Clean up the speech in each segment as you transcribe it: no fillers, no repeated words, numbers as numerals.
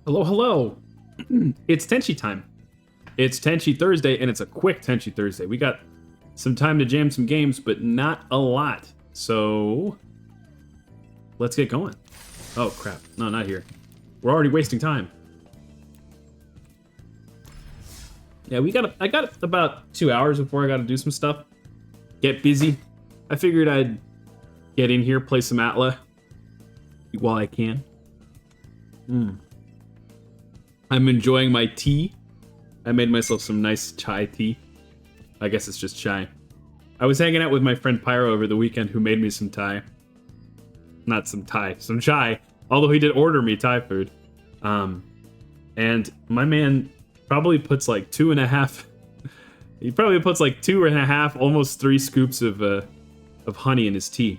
Hello, hello. It's Tenchi time. It's Tenchi Thursday, and it's a quick Tenchi Thursday. We got some time to jam some games, but not a lot. So let's get going. Oh, crap. No, not here. We're already wasting time. Yeah, I got about 2 hours before I got to do some stuff. Get busy. I figured I'd get in here, play some ATLA while I can. I'm enjoying my tea. I made myself some nice chai tea. I guess it's just chai. I was hanging out with my friend Pyro over the weekend who made me some Thai. Not some Thai, some chai. Although he did order me Thai food. And my man probably puts like 2.5... He probably puts like 2.5, almost 3 scoops of honey in his tea.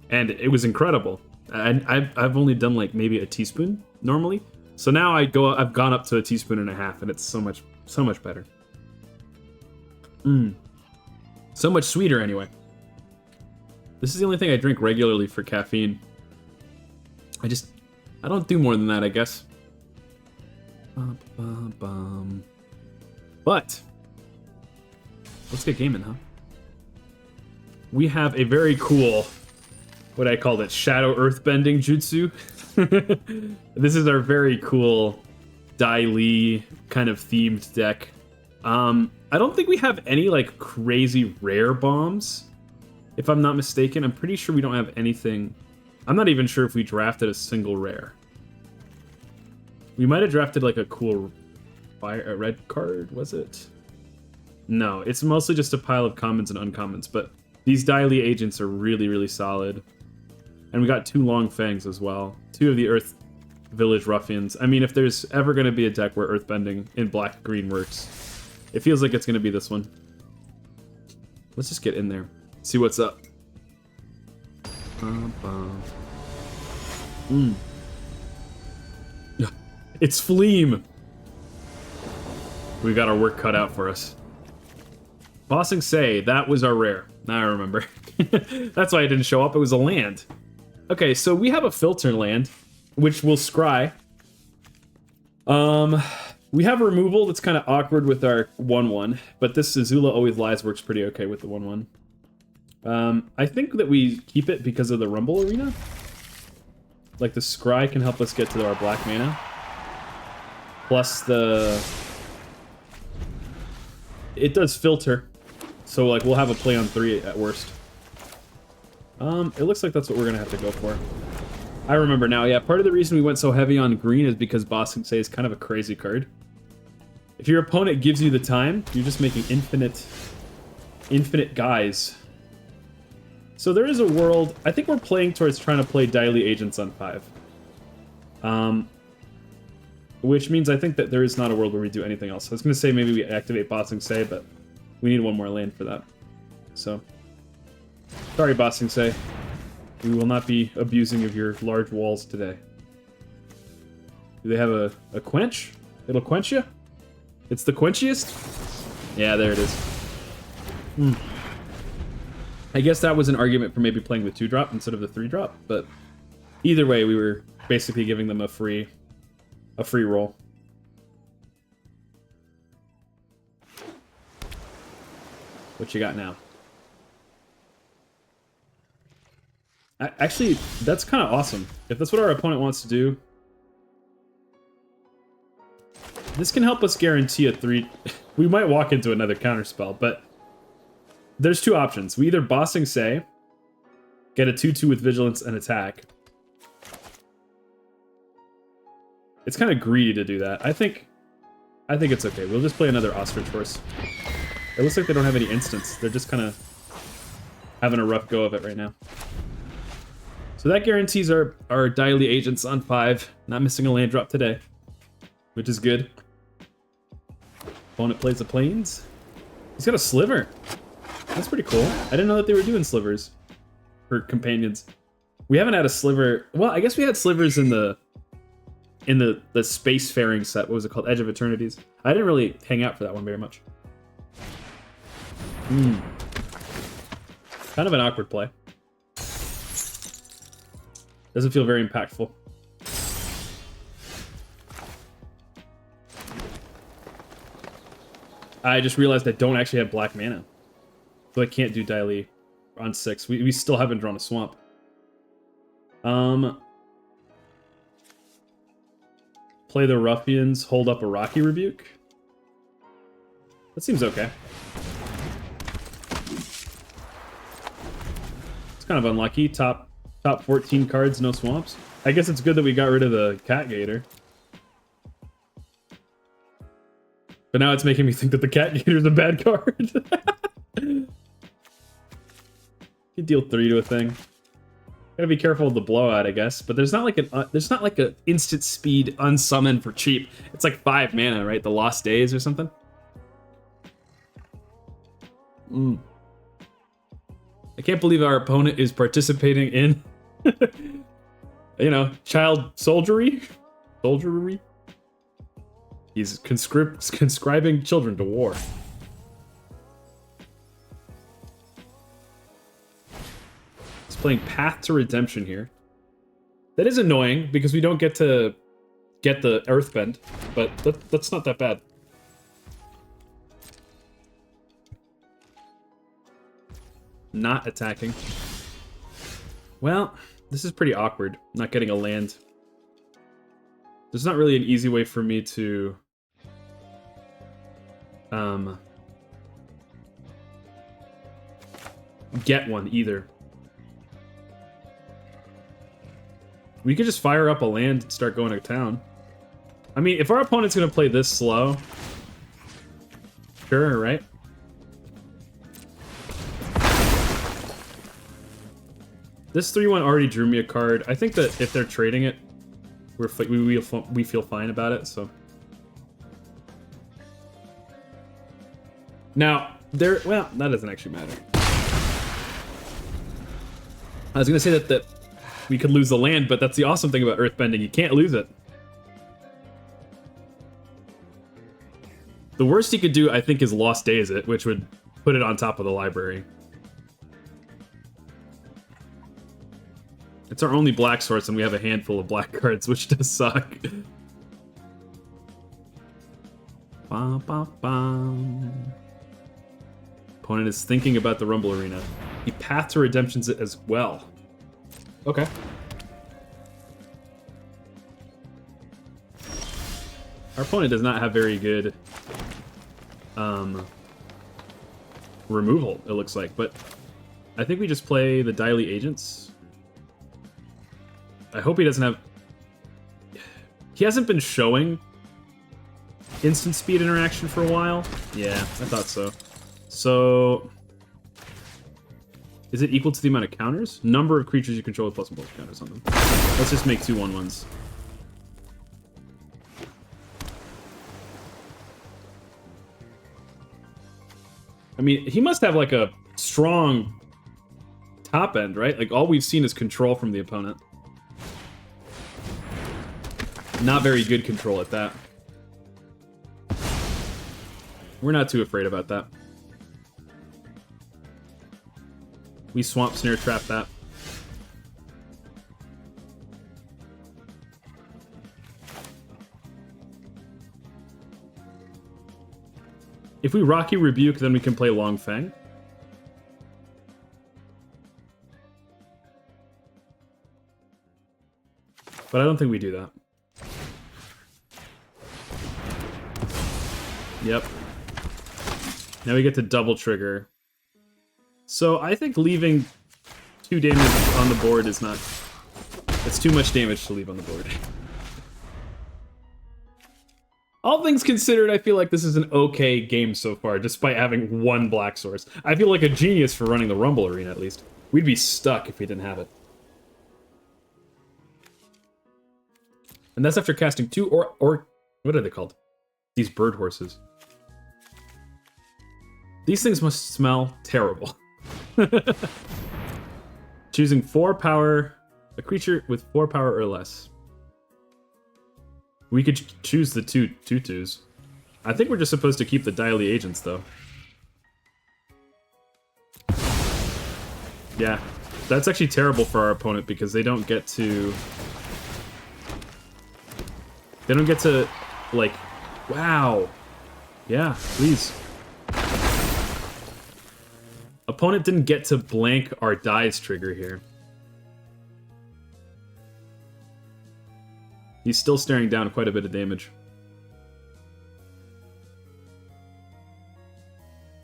And it was incredible. I've only done like maybe a teaspoon normally. So now I've gone up to 1.5 teaspoons, and it's so much better. So much sweeter anyway. This is the only thing I drink regularly for caffeine. I don't do more than that, I guess. But let's get gaming, huh? We have a very cool, what I call it, shadow earthbending jutsu. This is our very cool Dai Li kind of themed deck. I don't think we have any like crazy rare bombs, if I'm not mistaken. I'm pretty sure we don't have anything. I'm not even sure if we drafted a single rare. We might have drafted like a cool a red card, was it? No, it's mostly just a pile of commons and uncommons, but these Dai Li agents are really, really solid. And we got 2 Long Fangs as well. 2 of the Earth Village Ruffians. I mean, if there's ever going to be a deck where Earthbending in black-green works, it feels like it's going to be this one. Let's just get in there. See what's up. It's Fleam! We got our work cut out for us. Bossing Say, that was our rare. Now I remember. That's why it didn't show up. It was a land. Okay, so we have a filter land, which will scry. We have a removal that's kind of awkward with our 1/1, but this Azula Always Lies works pretty okay with the 1/1. I think that we keep it because of the Rumble Arena. Like, the scry can help us get to our black mana. Plus it does filter, so like we'll have a play on 3 at worst. It looks like that's what we're gonna have to go for. I remember now, yeah, part of the reason we went so heavy on green is because Bossing Say is kind of a crazy card. If your opponent gives you the time, you're just making infinite guys. So there is a world, I think we're playing towards trying to play Dai Li Agents on 5. Which means I think that there is not a world where we do anything else. I was gonna say maybe we activate Bossing Say, but we need 1 more land for that. So, sorry, Bossing Say. We will not be abusing of your large walls today. Do they have a quench? It'll quench you? It's the quenchiest? Yeah, there it is. I guess that was an argument for maybe playing the 2-drop instead of the 3-drop, but either way, we were basically giving them a free roll. What you got now? Actually, that's kind of awesome. If that's what our opponent wants to do, this can help us guarantee a 3... We might walk into another counterspell, but there's 2 options. We either Bossing Say, get a 2/2 with Vigilance and attack. It's kind of greedy to do that. I think it's okay. We'll just play another Ostrich Horse. It looks like they don't have any instants. They're just kind of having a rough go of it right now. So that guarantees our Dai Li Agents on 5. Not missing a land drop today, which is good. Opponent plays the Plains. He's got a Sliver. That's pretty cool. I didn't know that they were doing slivers for companions. We haven't had a sliver. Well, I guess we had slivers in the spacefaring set. What was it called? Edge of Eternities. I didn't really hang out for that one very much. Kind of an awkward play. Doesn't feel very impactful. I just realized I don't actually have black mana. So I can't do Daily on 6. We still haven't drawn a swamp. Play the Ruffians, hold up a Rocky Rebuke. That seems okay. It's kind of unlucky. Top 14 cards, no swamps. I guess it's good that we got rid of the Cat Gator. But now it's making me think that the Cat Gator is a bad card. You deal 3 to a thing. Gotta be careful of the blowout, I guess. But there's not like an instant speed unsummon for cheap. It's like 5 mana, right? The Lost Days or something. I can't believe our opponent is participating in, you know, child soldiery. He's conscribing children to war. He's playing Path to Redemption here. That is annoying because we don't get to get the Earthbend, but that's not that bad. Not attacking. Well, this is pretty awkward, not getting a land. There's not really an easy way for me to get one either. We could just fire up a land and start going to town. I mean, if our opponent's gonna play this slow, sure, right? This 3-1 already drew me a card. I think that if they're trading it, we feel fine about it, so. Now, well, that doesn't actually matter. I was gonna say that we could lose the land, but that's the awesome thing about Earthbending. You can't lose it. The worst he could do, I think, is Lost Days it, which would put it on top of the library. It's our only black source, and we have a handful of black cards, which does suck. Ba, ba, ba. Opponent is thinking about the Rumble Arena. He Path to Redemptions it as well. Okay. Our opponent does not have very good removal, it looks like, but I think we just play the Daily Agents. I hope he doesn't have... He hasn't been showing instant speed interaction for a while. Yeah, I thought so. So... Is it equal to the amount of counters? Number of creatures you control with plus and plus counters on them. Let's just make 2 1/1s. I mean, he must have like a strong top end, right? Like all we've seen is control from the opponent. Not very good control at that. We're not too afraid about that. We Swamp Snare Trap that. If we Rocky Rebuke, then we can play Long Fang. But I don't think we do that. Yep. Now we get to double trigger. So I think leaving 2 damage on the board is not... It's too much damage to leave on the board. All things considered, I feel like this is an okay game so far, despite having 1 black source. I feel like a genius for running the Rumble Arena, at least. We'd be stuck if we didn't have it. And that's after casting 2 or what are they called? These bird horses. These things must smell terrible. Choosing 4 power, a creature with 4 power or less. We could choose the 2 2/2s. I think we're just supposed to keep the Daily Agents, though. Yeah, that's actually terrible for our opponent because they don't get to... They don't get to, like... Wow. Yeah, please. Opponent didn't get to blank our dies trigger here. He's still staring down quite a bit of damage.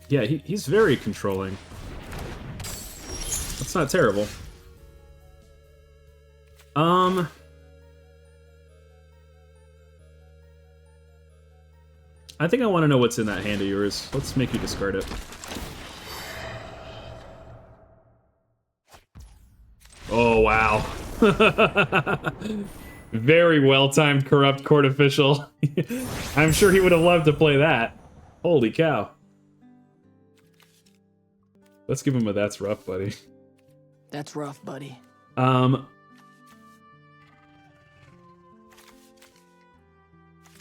Yeah, he's very controlling. That's not terrible. I think I want to know what's in that hand of yours. Let's make you discard it. Oh, wow. Very well-timed Corrupt Court Official. I'm sure he would have loved to play that. Holy cow. Let's give him a that's rough, buddy. That's rough, buddy.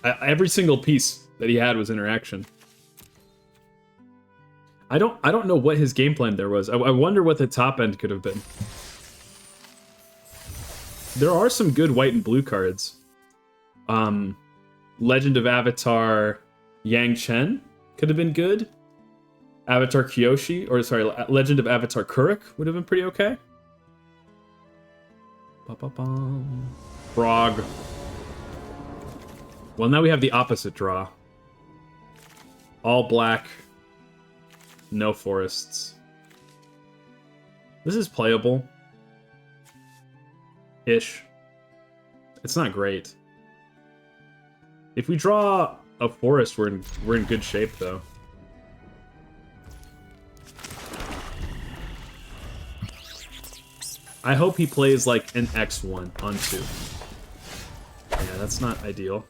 Every single piece that he had was interaction. I don't know what his game plan there was. I wonder what the top end could have been. There are some good white and blue cards. Legend of Avatar Yang Chen could have been good. Avatar Kyoshi, or sorry, Legend of Avatar Kuruk would have been pretty okay. Frog. Well, now we have the opposite draw. All black. No forests. This is playable. Ish. It's not great. If we draw a forest, we're in good shape, though. I hope he plays like an X1 on 2. Yeah, that's not ideal.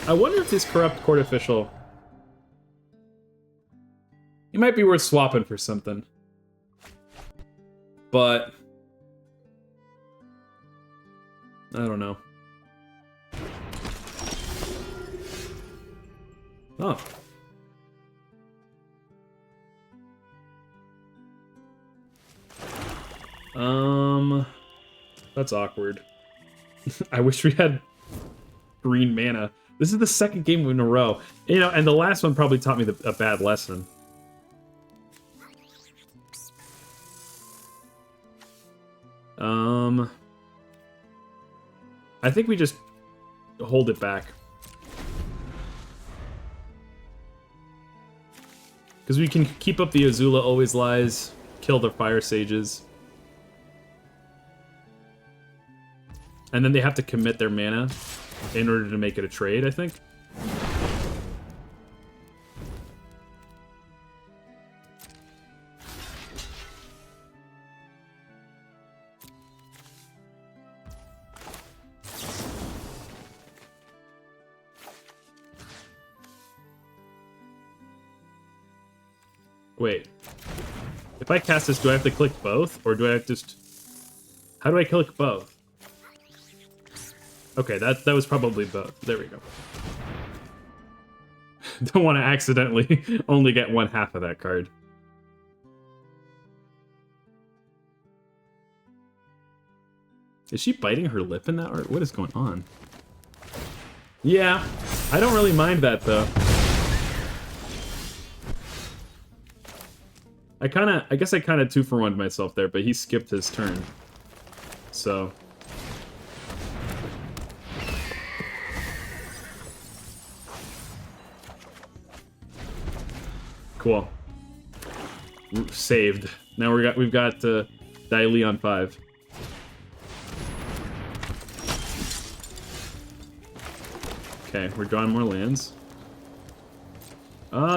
I wonder if this Corrupt Court Official... He might be worth swapping for something. But... I don't know. Oh. That's awkward. I wish we had green mana. This is the second game in a row. You know, and the last one probably taught me a bad lesson. I think we just hold it back. Because we can keep up the Azula Always Lies, kill the Fire Sages. And then they have to commit their mana in order to make it a trade, I think. Wait. If I cast this, do I have to click both? Or do I have to just... How do I click both? Okay, that was probably both. There we go. Don't want to accidentally only get one half of that card. Is she biting her lip in that art? What is going on? Yeah, I don't really mind that, though. I guess I kind of 2-for-1'd myself there, but he skipped his turn. So... Cool. Saved. Now we've got Dai Li on 5. Okay, we're drawing more lands.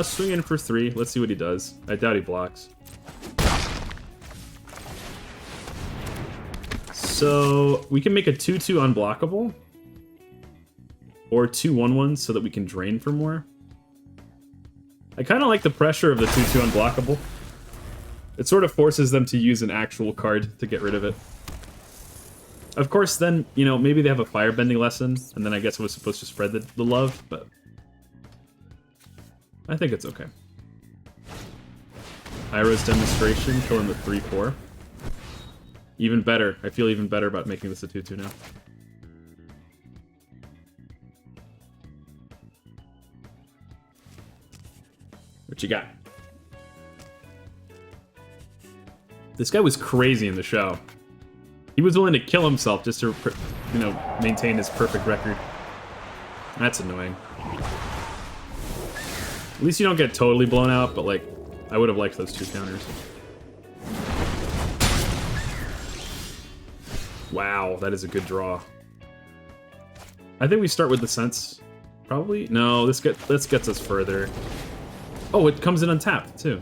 Swing in for 3. Let's see what he does. I doubt he blocks. So we can make a 2/2 unblockable, or 2 1/1s so that we can drain for more. I kind of like the pressure of the 2/2 unblockable. It sort of forces them to use an actual card to get rid of it. Of course, then, you know, maybe they have a firebending lesson, and then I guess it was supposed to spread the love, but... I think it's okay. Iroh's Demonstration, kill him with 3/4. Even better. I feel even better about making this a 2/2 now. What you got? This guy was crazy in the show. He was willing to kill himself just to, you know, maintain his perfect record. That's annoying. At least you don't get totally blown out, but like, I would have liked those 2 counters. Wow, that is a good draw. I think we start with the sense. Probably? No, this gets us further. Oh, it comes in untapped, too.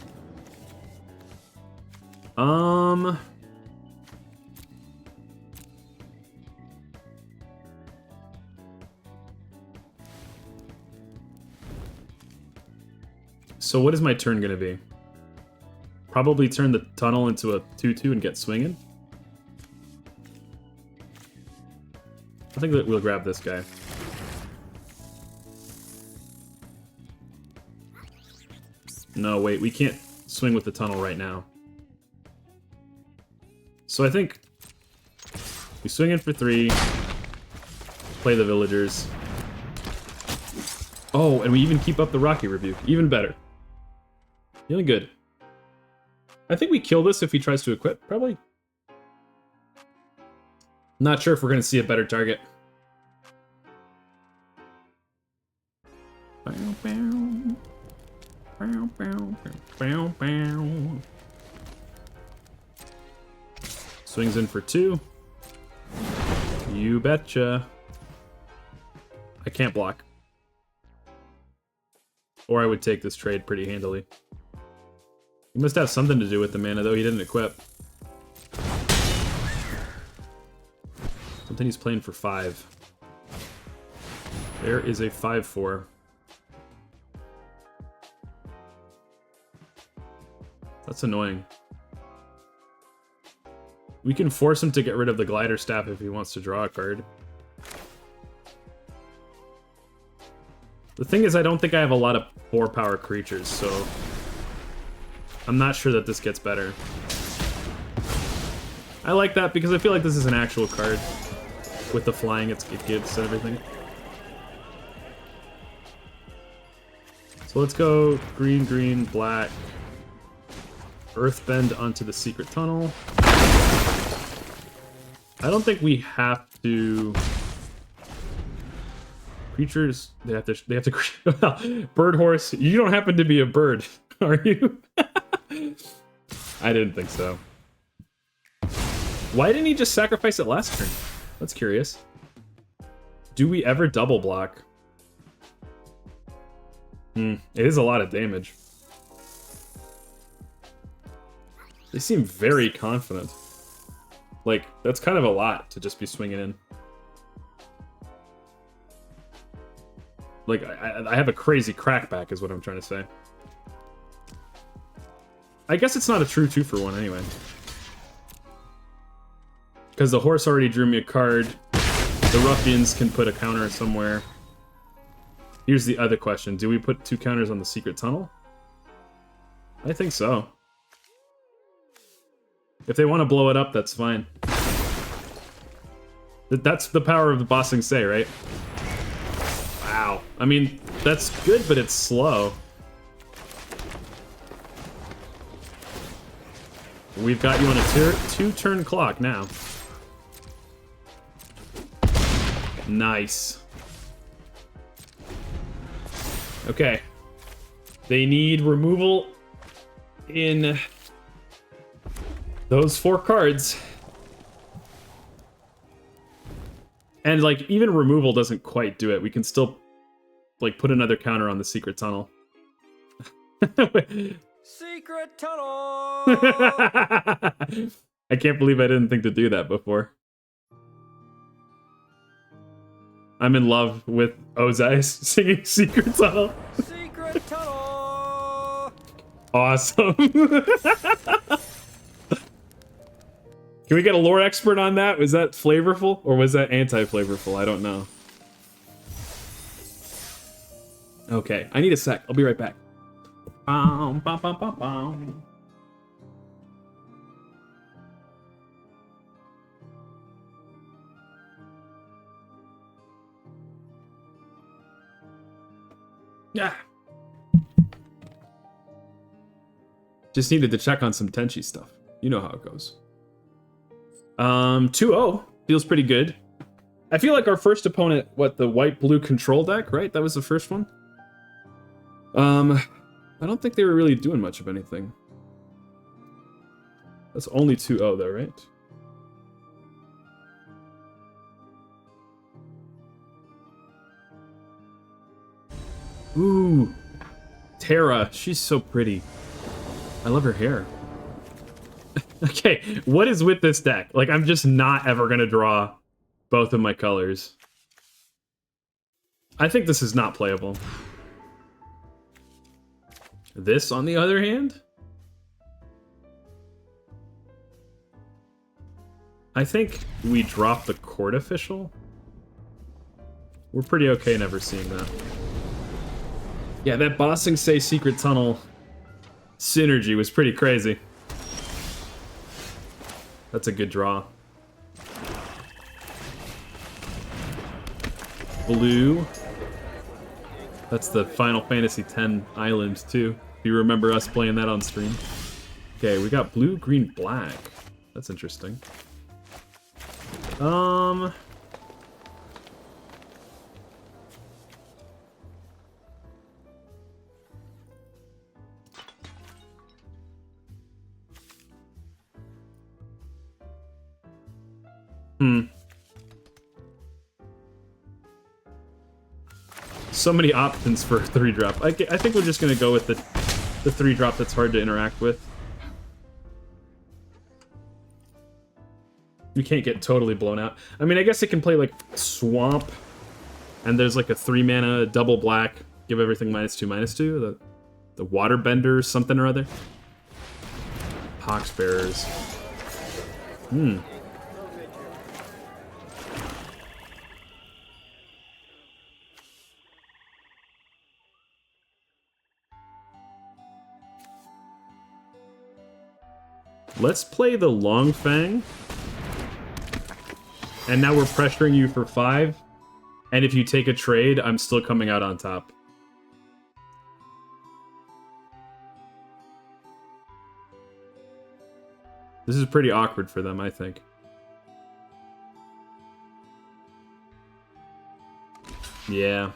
So what is my turn gonna be? Probably turn the tunnel into a 2/2 and get swinging. I think that we'll grab this guy. No, wait, we can't swing with the tunnel right now. So I think we swing in for 3, play the villagers. Oh, and we even keep up the Rocky Rebuke. Even better. Feeling good. I think we kill this if he tries to equip, probably. Not sure if we're going to see a better target. Swings in for 2. You betcha. I can't block. Or I would take this trade pretty handily. He must have something to do with the mana, though he didn't equip. Something he's playing for 5. There is a 5/4. That's annoying. We can force him to get rid of the glider staff if he wants to draw a card. The thing is, I don't think I have a lot of 4-power creatures, so I'm not sure that this gets better. I like that because I feel like this is an actual card with the flying it gives and everything. So let's go green, green, black. Earthbend onto the secret tunnel. I don't think we have to. Creatures, they have to. Well, bird horse. You don't happen to be a bird, are you? I didn't think so. Why didn't he just sacrifice it last turn? That's curious. Do we ever double block? It is a lot of damage. They seem very confident. Like, that's kind of a lot to just be swinging in. Like, I have a crazy crackback is what I'm trying to say. I guess it's not a true 2-for-1 anyway. Because the horse already drew me a card. The ruffians can put a counter somewhere. Here's the other question. Do we put 2 counters on the secret tunnel? I think so. If they want to blow it up, that's fine. That's the power of the Bossing Say, right? Wow. I mean, that's good, but it's slow. We've got you on a 2-turn clock now. Nice. Okay. They need removal in those 4 cards. And, like, even removal doesn't quite do it. We can still, like, put another counter on the secret tunnel. Secret tunnel! I can't believe I didn't think to do that before. I'm in love with Ozai singing Secret Tunnel. Secret tunnel! Awesome. Can we get a lore expert on that? Was that flavorful or was that anti-flavorful? I don't know. Okay, I need a sec. I'll be right back. Bum, bum, bum, bum, bum. Yeah. Just needed to check on some Tenchi stuff. You know how it goes. 2-0. Feels pretty good. I feel like our first opponent, what, the white-blue control deck, right? That was the first one? I don't think they were really doing much of anything. That's only 2-0 though, right? Ooh. Terra, she's so pretty. I love her hair. Okay, what is with this deck? Like, I'm just not ever gonna draw both of my colors. I think this is not playable. This, on the other hand, I think we drop the court official. We're pretty okay never seeing that. Yeah, that Bossing Say Secret Tunnel synergy was pretty crazy. That's a good draw. Blue. That's the Final Fantasy X island, too. If you remember us playing that on stream. Okay, we got blue, green, black. That's interesting. So many options for a 3-drop. I think we're just gonna go with the 3-drop that's hard to interact with. You can't get totally blown out. I mean, I guess it can play like Swamp, and there's like a 3-mana double black, give everything -2/-2. The Waterbender something or other. Poxbearers. Let's play the Long Fang. And now we're pressuring you for 5. And if you take a trade, I'm still coming out on top. This is pretty awkward for them, I think. Yeah.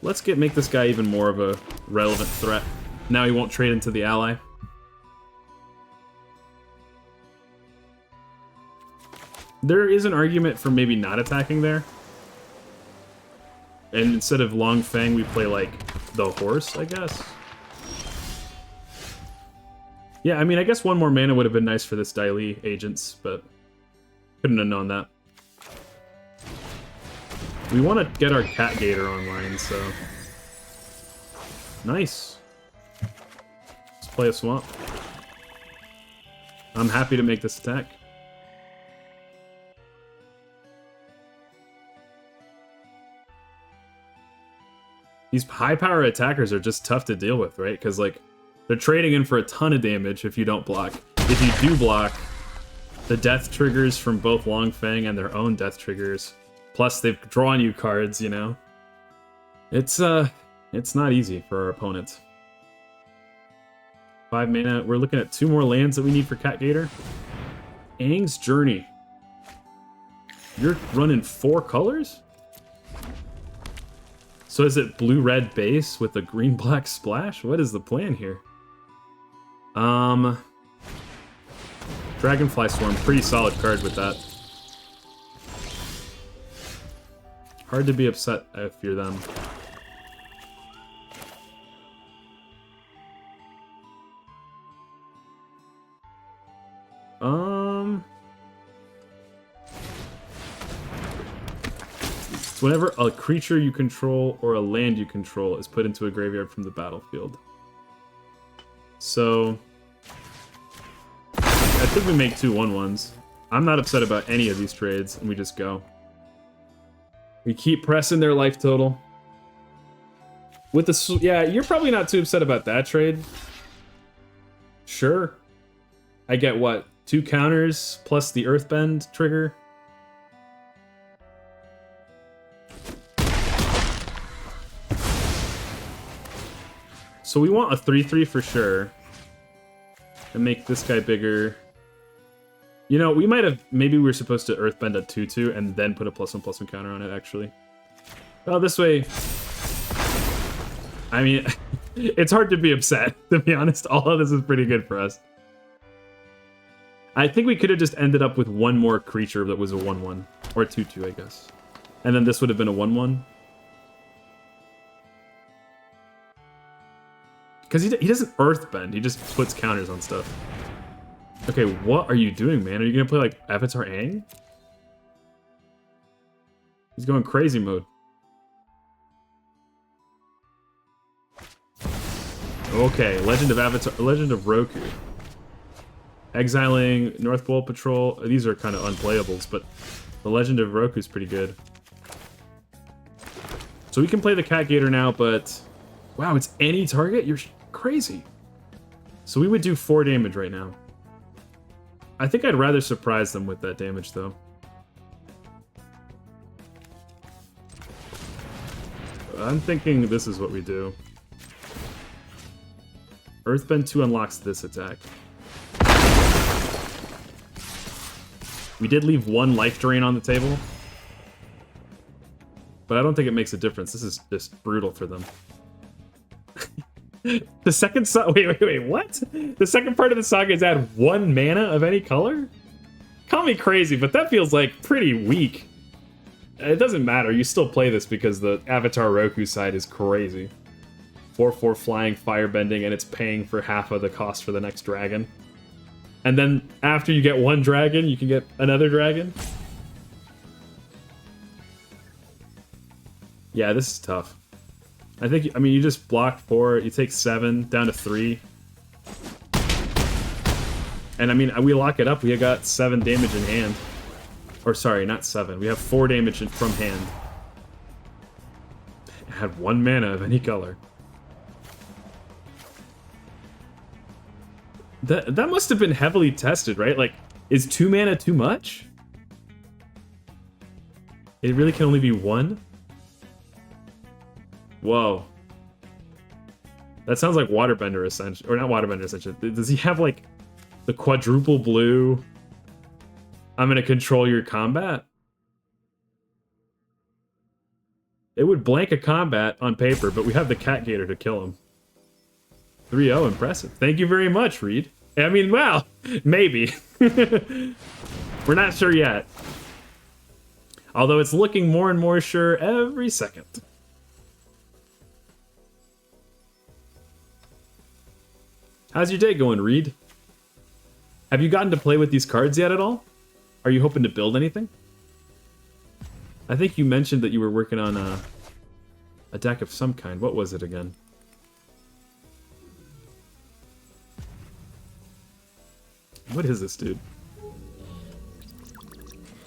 Let's make this guy even more of a relevant threat. Now he won't trade into the ally. There is an argument for maybe not attacking there. And instead of Long Fang, we play, like, the horse, I guess. Yeah, I mean, I guess one more mana would have been nice for this Dai Li Agents, but couldn't have known that. We want to get our Cat Gator online, so... Nice. Let's play a Swamp. I'm happy to make this attack. These high-power attackers are just tough to deal with, right? Because, like, they're trading in for a ton of damage if you don't block. If you do block, the death triggers from both Long Fang and their own death triggers... Plus, they've drawn you cards, you know? It's not easy for our opponents. 5 mana. We're looking at 2 more lands that we need for Cat Gator. Aang's Journey. You're running 4 colors? So is it blue-red base with a green-black splash? What is the plan here? Dragonfly Swarm, pretty solid card with that. Hard to be upset if you're them. It's whenever a creature you control or a land you control is put into a graveyard from the battlefield. So... I think we make 2 1/1s. I'm not upset about any of these trades, and we just go. We keep pressing their life total. With the... Yeah, you're probably not too upset about that trade. Sure. I get, what, 2 counters plus the Earthbend trigger? So we want a 3/3 for sure. And make this guy bigger. You know, we might have... Maybe we were supposed to Earthbend a 2/2 and then put a +1/+1 counter on it, actually. Well, this way... I mean, it's hard to be upset, to be honest. All of this is pretty good for us. I think we could have just ended up with one more creature that was a 1/1. Or a 2/2, I guess. And then this would have been a 1/1. Because he doesn't Earthbend, he just puts counters on stuff. Okay, what are you doing, man? Are you gonna play, like, Avatar Aang? He's going crazy mode. Okay, Legend of Avatar, Legend of Roku. Exiling North Pole Patrol. These are kind of unplayables, but the Legend of Roku is pretty good. So we can play the Cat Gator now, but... Wow, it's any target? You're crazy. So we would do 4 damage right now. I think I'd rather surprise them with that damage, though. I'm thinking this is what we do. Earthbend 2 unlocks this attack. We did leave 1 life drain on the table. But I don't think it makes a difference. This is just brutal for them. The second wait, what? The second part of the saga is add 1 mana of any color? Call me crazy, but that feels like pretty weak. It doesn't matter, you still play this because the Avatar Roku side is crazy. 4/4 flying, firebending, and it's paying for half of the cost for the next dragon. And then after you get 1 dragon, you can get another dragon. Yeah, this is tough. I mean, you just block 4, you take 7, down to 3. And I mean, we lock it up, we got 7 damage in hand. Or sorry, not 7, we have 4 damage from hand. I had 1 mana of any color. That must have been heavily tested, right? Like, is 2 mana too much? It really can only be 1? Whoa. That sounds like Waterbender Ascension. Or not Waterbender Ascension. Does he have, like, the quadruple blue? I'm gonna control your combat? It would blank a combat on paper, but we have the Cat Gator to kill him. 3-0, impressive. Thank you very much, Reed. I mean, well, maybe. We're not sure yet. Although it's looking more and more sure every second. How's your day going, Reed? Have you gotten to play with these cards yet at all? Are you hoping to build anything? I think you mentioned that you were working on a deck of some kind. What was it again? What is this, dude?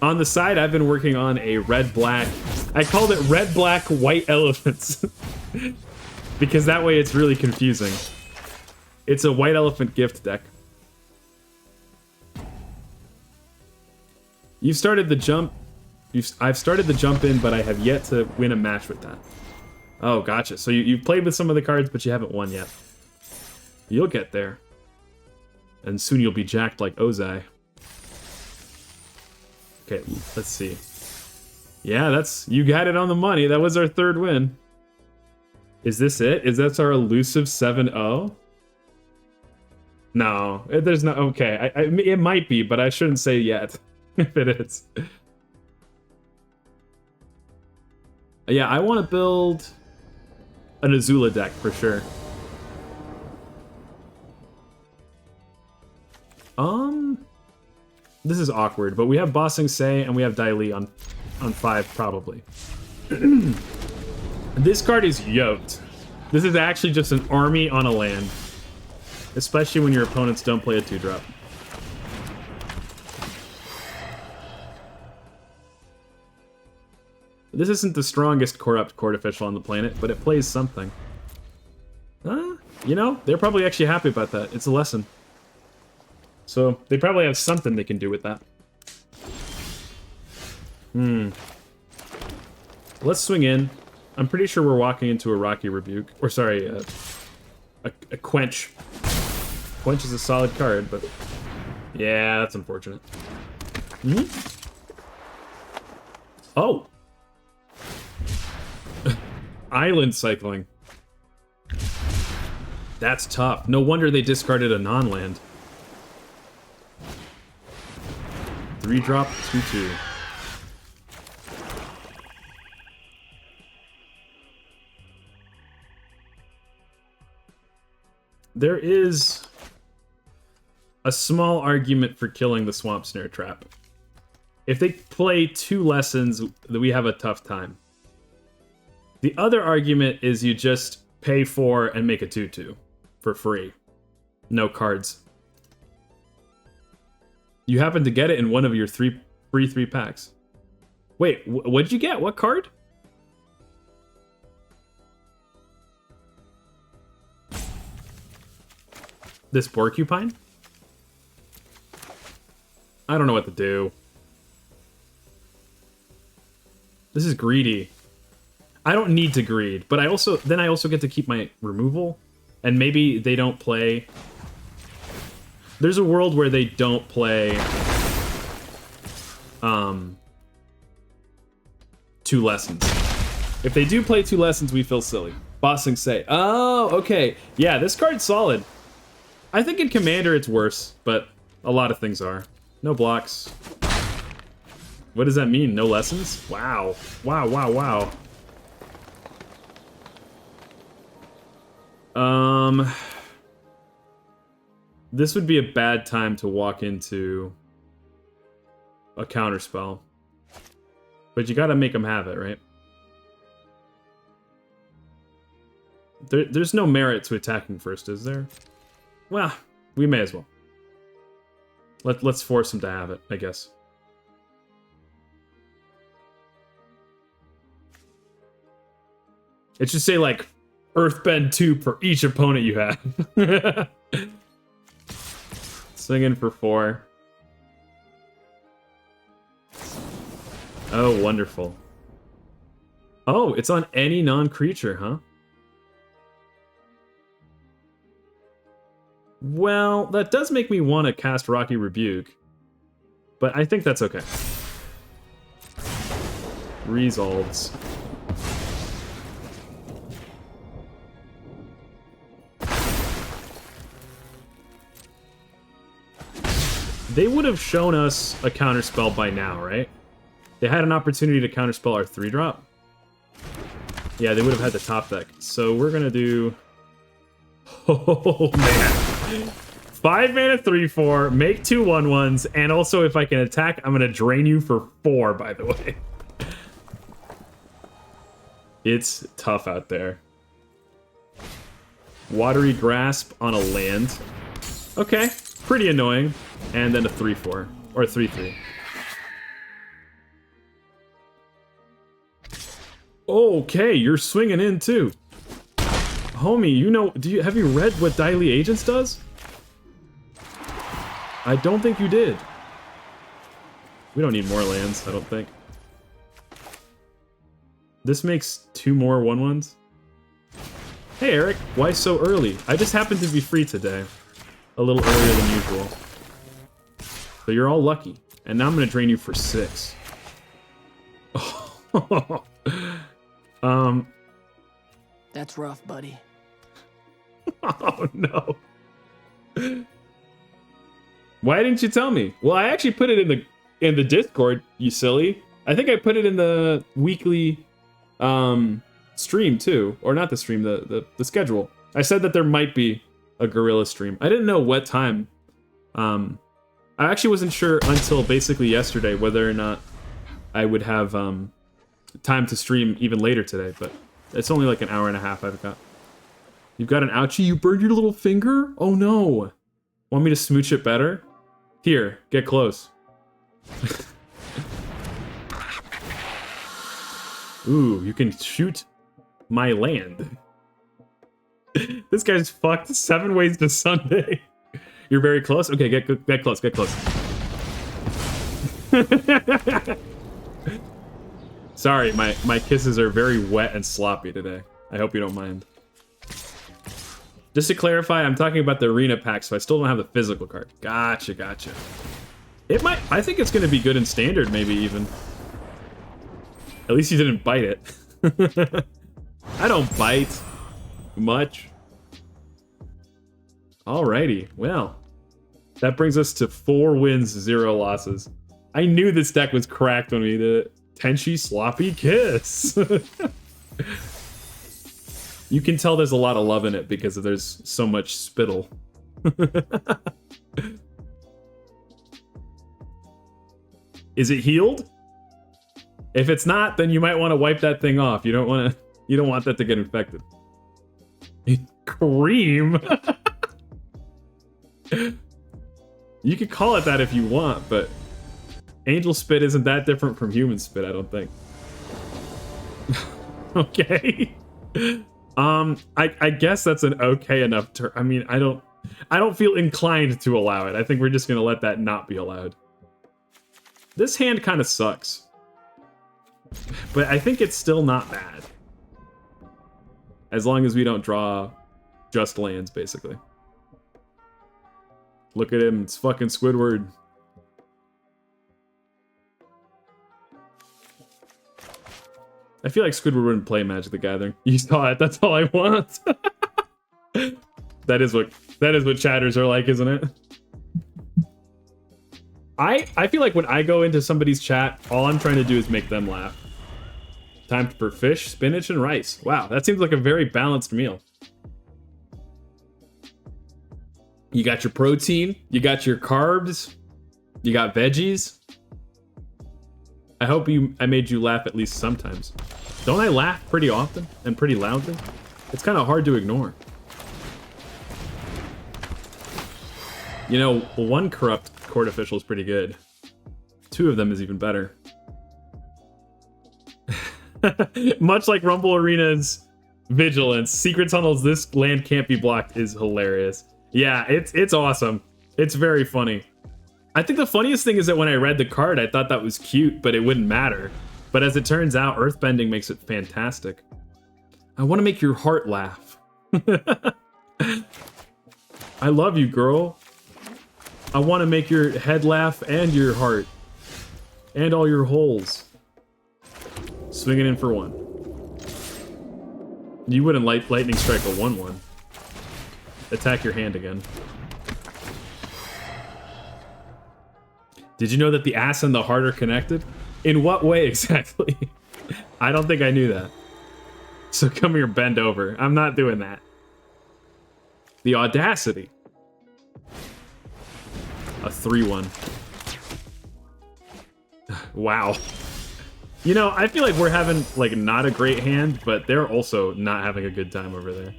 On the side, I've been working on a red-black... I called it red-black white elephants. Because that way it's really confusing. It's a white elephant gift deck. You've started the jump... I've started the jump in, but I have yet to win a match with that. Oh, gotcha. So you've played with some of the cards, but you haven't won yet. You'll get there. And soon you'll be jacked like Ozai. Okay, let's see. Yeah, you got it on the money. That was our 3rd win. Is this it? Is that our elusive 7-0? No, there's no... Okay, it might be, but I shouldn't say yet. If it is. Yeah, I want to build an Azula deck for sure. This is awkward, but we have Bossing Say and we have Dai Li on 5 probably. This card is yoked. This is actually just an army on a land, especially when your opponents don't play a 2-drop. This isn't the strongest corrupt court official on the planet, but it plays something. You know, they're probably actually happy about that. It's a lesson. So, they probably have something they can do with that. Let's swing in. I'm pretty sure we're walking into a Rocky Rebuke. Or, sorry, a Quench. Quench is a solid card, but yeah, that's unfortunate. Hmm? Oh. Island cycling. That's tough. No wonder they discarded a non-land. 3-drop, 2/2. There is a small argument for killing the Swamp Snare Trap. If they play 2 lessons, we have a tough time. The other argument is you just pay 4 and make a 2/2 for free. No cards. You happen to get it in one of your free 3 packs. Wait, what'd you get? What card? This Porcupine? I don't know what to do. This is greedy. I don't need to greed, but I also get to keep my removal, and maybe they don't play. There's a world where they don't play 2 lessons. If they do play 2 lessons, we feel silly. Bossing say, oh, okay. Yeah, this card's solid. I think in Commander it's worse, but a lot of things are. No blocks. What does that mean? No lessons? Wow. Wow, wow, wow. This would be a bad time to walk into a counterspell. But you gotta make them have it, right? There's no merit to attacking first, is there? Well, we may as well. Let's force him to have it, I guess. It should say, like, Earthbend 2 for each opponent you have. Swinging for 4. Oh, wonderful. Oh, it's on any non-creature, huh? Well, that does make me want to cast Rocky Rebuke. But I think that's okay. Resolves. They would have shown us a counterspell by now, right? They had an opportunity to counterspell our 3-drop. Yeah, they would have had the top deck. So we're gonna do... Oh, man. 5 mana 3/4, make 2 1/1s, and also if I can attack, I'm gonna drain you for 4, by the way. It's tough out there. Watery Grasp on a land. Okay, pretty annoying. And then a 3/4, or a 3/3. Okay, you're swinging in too. Homie, you know, have you read what Daily Agents does? I don't think you did. We don't need more lands, I don't think. This makes 2 more 1/1s. Hey Eric, why so early? I just happened to be free today. A little earlier than usual. So you're all lucky. And now I'm gonna drain you for 6. That's rough, buddy. Oh no. Why didn't you tell me? Well, I actually put it in the Discord, you silly. I think I put it in the weekly stream too, or not the stream, the schedule. I said that there might be a Gorilla stream. I didn't know what time. I actually wasn't sure until basically yesterday whether or not I would have time to stream even later today, but it's only like an hour and a half I've got. You've got an ouchie? You burned your little finger? Oh no. Want me to smooch it better? Here, get close. Ooh, you can shoot my land. This guy's fucked 7 ways to Sunday. You're very close? Okay, get close, get close. Sorry, my kisses are very wet and sloppy today. I hope you don't mind. Just to clarify, I'm talking about the arena pack, so I still don't have the physical card. Gotcha, gotcha. It might, I think it's going to be good in standard, maybe even. At least you didn't bite it. I don't bite much. Alrighty, well. That brings us to 4 wins, 0 losses. I knew this deck was cracked when we did it. Tenchi Sloppy Kiss. You can tell there's a lot of love in it because there's so much spittle. Is it healed? If it's not, then you might want to wipe that thing off. You don't want that to get infected. Cream. You could call it that if you want, but angel spit isn't that different from human spit, I don't think. Okay. I guess that's an okay enough term. I mean, I don't feel inclined to allow it. I think we're just gonna let that not be allowed. This hand kind of sucks, but I think it's still not bad. As long as we don't draw just lands, basically. Look at him, it's fucking Squidward. I feel like Squidward wouldn't play Magic the Gathering. You saw it, that's all I want. That is what chatters are like, isn't it? I feel like when I go into somebody's chat, all I'm trying to do is make them laugh. Time for fish, spinach, and rice. Wow, that seems like a very balanced meal. You got your protein, you got your carbs, you got veggies. I hope I made you laugh at least sometimes. Don't I laugh pretty often and pretty loudly? It's kind of hard to ignore. You know, one corrupt court official is pretty good. 2 of them is even better. Much like Rumble Arena's Vigilance, Secret Tunnel's "This land can't be blocked" is hilarious. Yeah, it's awesome. It's very funny. I think the funniest thing is that when I read the card, I thought that was cute, but it wouldn't matter. But as it turns out, Earthbending makes it fantastic. I want to make your heart laugh. I love you, girl. I want to make your head laugh and your heart. And all your holes. Swinging in for 1. You wouldn't lightning strike a 1/1. Attack your hand again. Did you know that the ass and the heart are connected? In what way exactly? I don't think I knew that. So come here, bend over. I'm not doing that. The audacity. A 3/1. Wow. You know, I feel like we're having, like, not a great hand, but they're also not having a good time over there.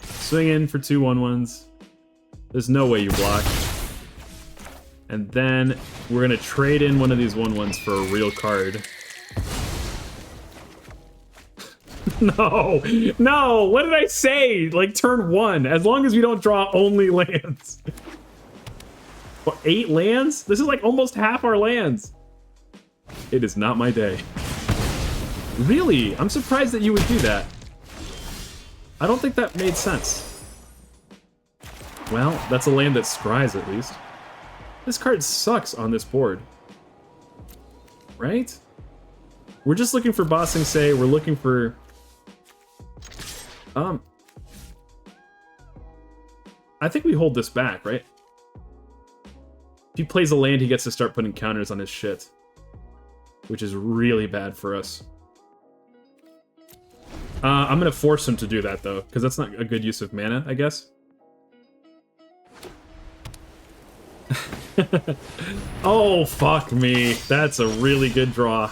Swing in for 2 1/1s. There's no way you block. And then we're gonna trade in one of these 1/1s for a real card. No! No! What did I say? Like, turn 1. As long as we don't draw only lands. What, 8 lands? This is like almost half our lands. It is not my day. Really? I'm surprised that you would do that. I don't think that made sense. Well, that's a land that scries at least. This card sucks on this board. Right? We're just looking for Bossing Say. We're looking for... I think we hold this back, right? If he plays a land, he gets to start putting counters on his shit. Which is really bad for us. I'm gonna force him to do that, though, because that's not a good use of mana, I guess. Oh, fuck me. That's a really good draw.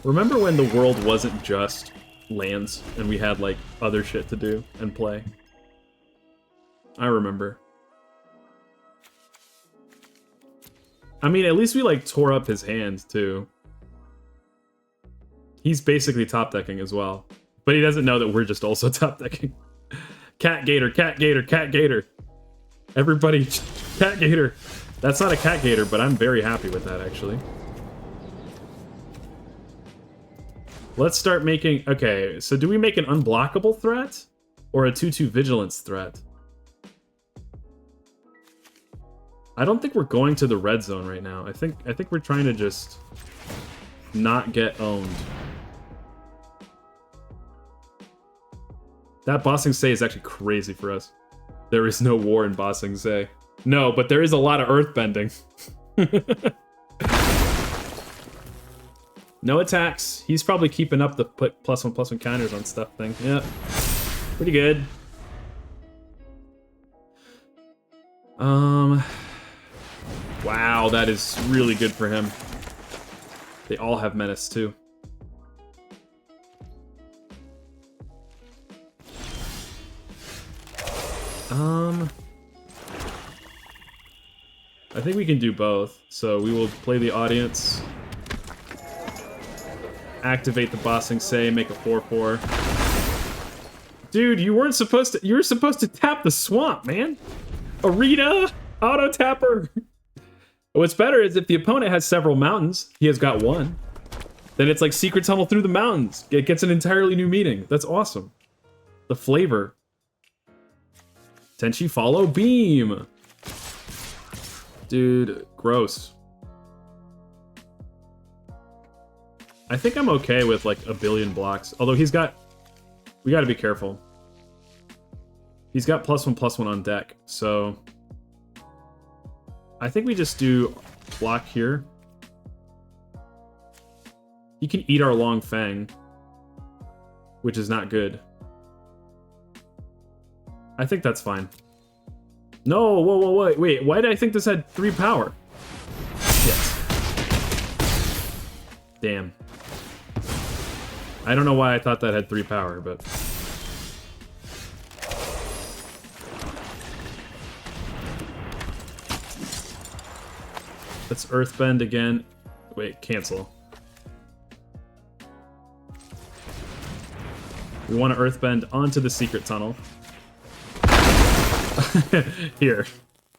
Remember when the world wasn't just lands and we had, like, other shit to do and play? I remember. I mean, at least we, like, tore up his hand, too. He's basically top-decking as well. But he doesn't know that we're just also top-decking. Cat Gator, Cat Gator, Cat Gator. Everybody, Cat Gator. That's not a Cat Gator, but I'm very happy with that, actually. Let's start making... Okay, so do we make an unblockable threat? Or a 2/2 vigilance threat? I don't think we're going to the red zone right now. I think we're trying to just not get owned. That Bossing Say is actually crazy for us. There is no war in Bossing Say. No, but there is a lot of earthbending. No attacks. He's probably keeping up the put +1/+1 counters on stuff thing. Yeah. Pretty good. Wow, that is really good for him. They all have menace too. I think we can do both. So we will play the audience, activate the Bossing Say, make a 4/4. Dude, you weren't supposed to. You were supposed to tap the swamp, man. Arena auto tapper. What's better is if the opponent has several mountains, he has got one. Then it's like Secret Tunnel through the mountains. It gets an entirely new meaning. That's awesome. The flavor. Tenchi follow beam. Dude, gross. I think I'm okay with like a billion blocks. Although he's got... We gotta be careful. He's got +1/+1 on deck, so... I think we just do block here. He can eat our Long Fang, which is not good. I think that's fine. No, whoa, wait, why did I think this had 3 power? Shit. Damn. I don't know why I thought that had 3 power, but... Let's Earthbend again. Wait, cancel. We want to Earthbend onto the Secret Tunnel. Here.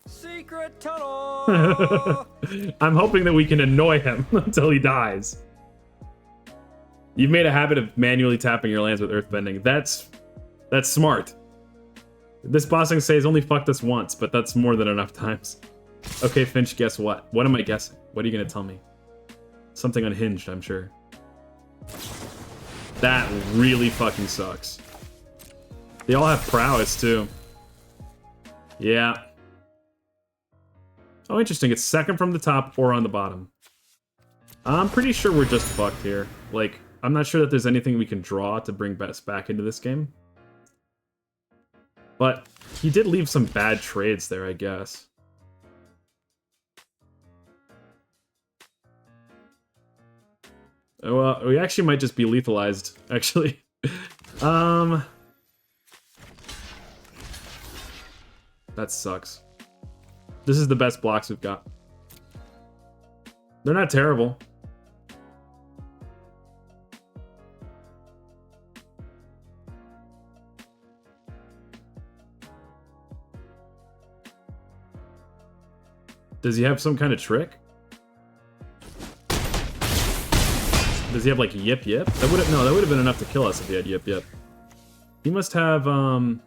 Secret Tunnel! I'm hoping that we can annoy him until he dies. You've made a habit of manually tapping your lands with Earthbending. That's smart. This Bossing Say has only fucked us once, but that's more than enough times. Okay, Finch, guess what? What am I guessing? What are you gonna tell me? Something unhinged, I'm sure. That really fucking sucks. They all have prowess, too. Yeah. Oh, interesting. It's second from the top or on the bottom. I'm pretty sure we're just fucked here. Like, I'm not sure that there's anything we can draw to bring us back into this game. But he did leave some bad trades there, I guess. Oh, well, we actually might just be lethalized, actually. That sucks. This is the best blocks we've got. They're not terrible. Does he have some kind of trick? Does he have like Yip Yip? That would have been enough to kill us if he had Yip Yip. He must have well,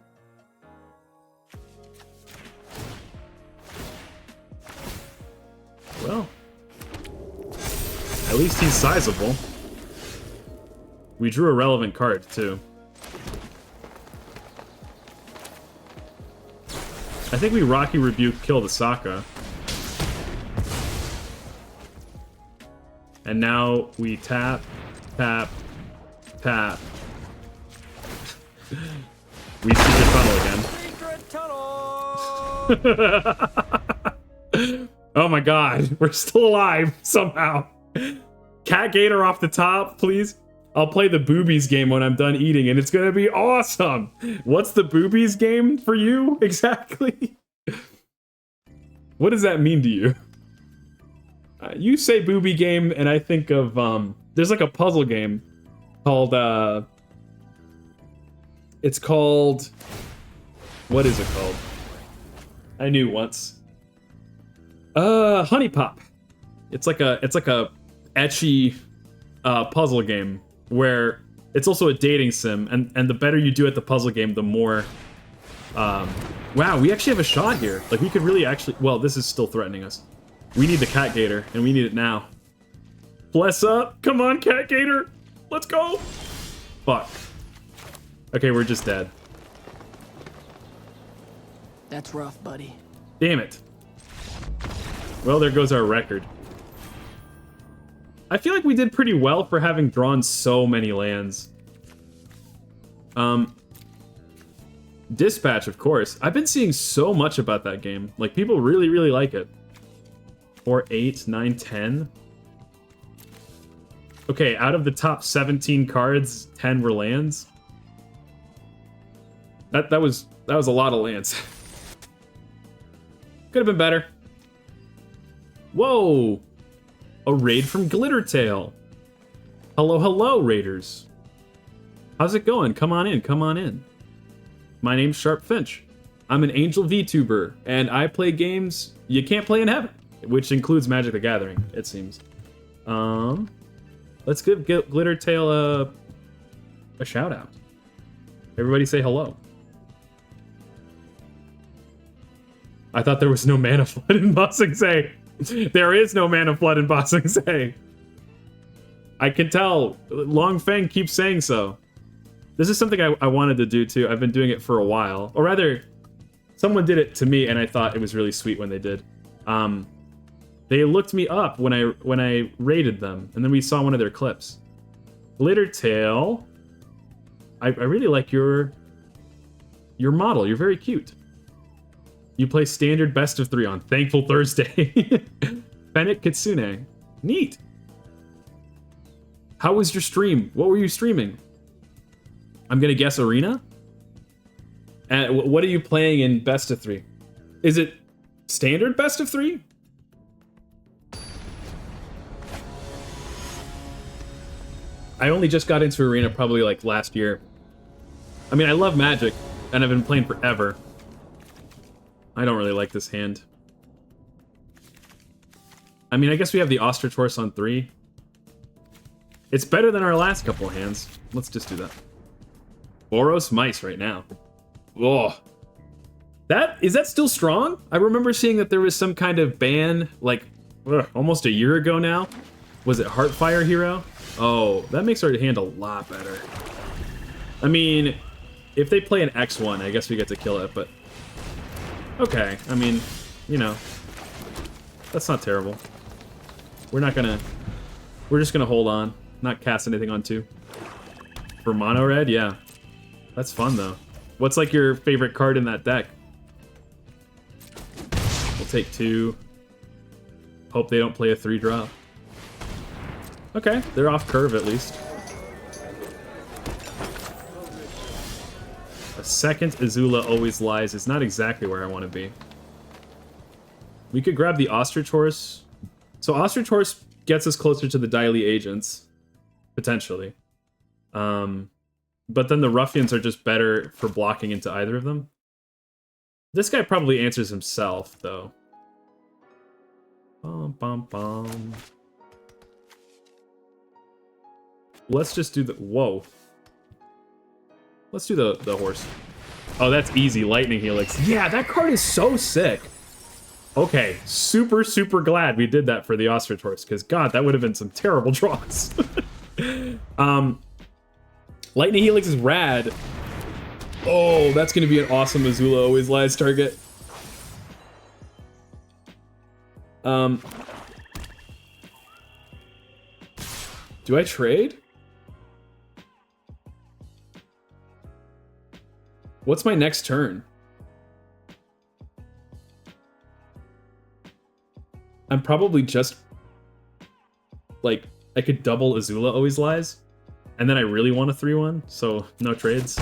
at least he's sizable. We drew a relevant card too. I think we Rocky Rebuke, kill the Sokka. And now we tap, tap, tap. We Secret Tunnel again. Secret Tunnel! Oh my god, we're still alive somehow. Cat Gator off the top, please. I'll play the boobies game when I'm done eating, and it's gonna be awesome. What's the boobies game for you exactly? What does that mean to you? You say booby game, and I think of, there's like a puzzle game called, it's called, what is it called? I knew once. Honey Pop. It's like a etchy, puzzle game where it's also a dating sim, and the better you do at the puzzle game, the more... wow, we actually have a shot here. Like, we could really actually... Well, this is still threatening us. We need the cat gator, and we need it now. Bless up! Come on, cat gator! Let's go! Fuck. Okay, we're just dead. That's rough, buddy. Damn it. Well, there goes our record. I feel like we did pretty well for having drawn so many lands. Dispatch, of course. I've been seeing so much about that game. Like, people really, really like it. 4, 8, 9, 10. Okay, out of the top 17 cards, 10 were lands. That was a lot of lands. Could have been better. Whoa! A raid from Glittertail. Hello, hello, raiders. How's it going? Come on in, come on in. My name's Sharp Finch. I'm an Angel VTuber, and I play games you can't play in heaven, which includes Magic the Gathering, it seems. Let's give Glittertail a shout out. Everybody say hello. I thought there was no mana flood in Bossing Say. There is no mana flood in Bossing Say. I can tell. Long Feng keeps saying so. This is something I wanted to do too. I've been doing it for a while. Or rather, someone did it to me and I thought it was really sweet when they did. They looked me up when I raided them, and then we saw one of their clips. Glittertail, I really like your model. You're very cute. You play standard best of 3 on Thankful Thursday. Fennec Kitsune. Neat. How was your stream? What were you streaming? I'm gonna guess Arena? And what are you playing in best of 3? Is it standard best of 3? I only just got into Arena probably like last year. I mean, I love Magic, and I've been playing forever. I don't really like this hand. I mean, I guess we have the Ostrich Horse on 3. It's better than our last couple of hands. Let's just do that. Boros Mice right now. Oh. Is that still strong? I remember seeing that there was some kind of ban, like, almost a year ago now. Was it Heartfire Hero? Oh, that makes our hand a lot better. I mean, if they play an X1, I guess we get to kill it, but... Okay, I mean, you know, that's not terrible. We're just gonna hold on, not cast anything on 2. For mono red, yeah. That's fun though. What's like your favorite card in that deck? We'll take 2. Hope they don't play a 3-drop. Okay, they're off curve at least. Second Azula Always Lies is not exactly where I want to be. We could grab the Ostrich Horse. So Ostrich Horse gets us closer to the Daily Agents, potentially. But then the Ruffians are just better for blocking into either of them. This guy probably answers himself, though. Bum, bum, bum. Let's just do the... Whoa. Let's do the horse. Oh, that's easy. Lightning Helix. Yeah, that card is so sick. Okay, super, super glad we did that for the Ostrich Horse, because, God, that would have been some terrible draws. Lightning Helix is rad. Oh, that's going to be an awesome Azula Always Lies target. Do I trade? What's my next turn? I'm probably just... Like, I could double Azula Always Lies. And then I really want a 3-1, so no trades.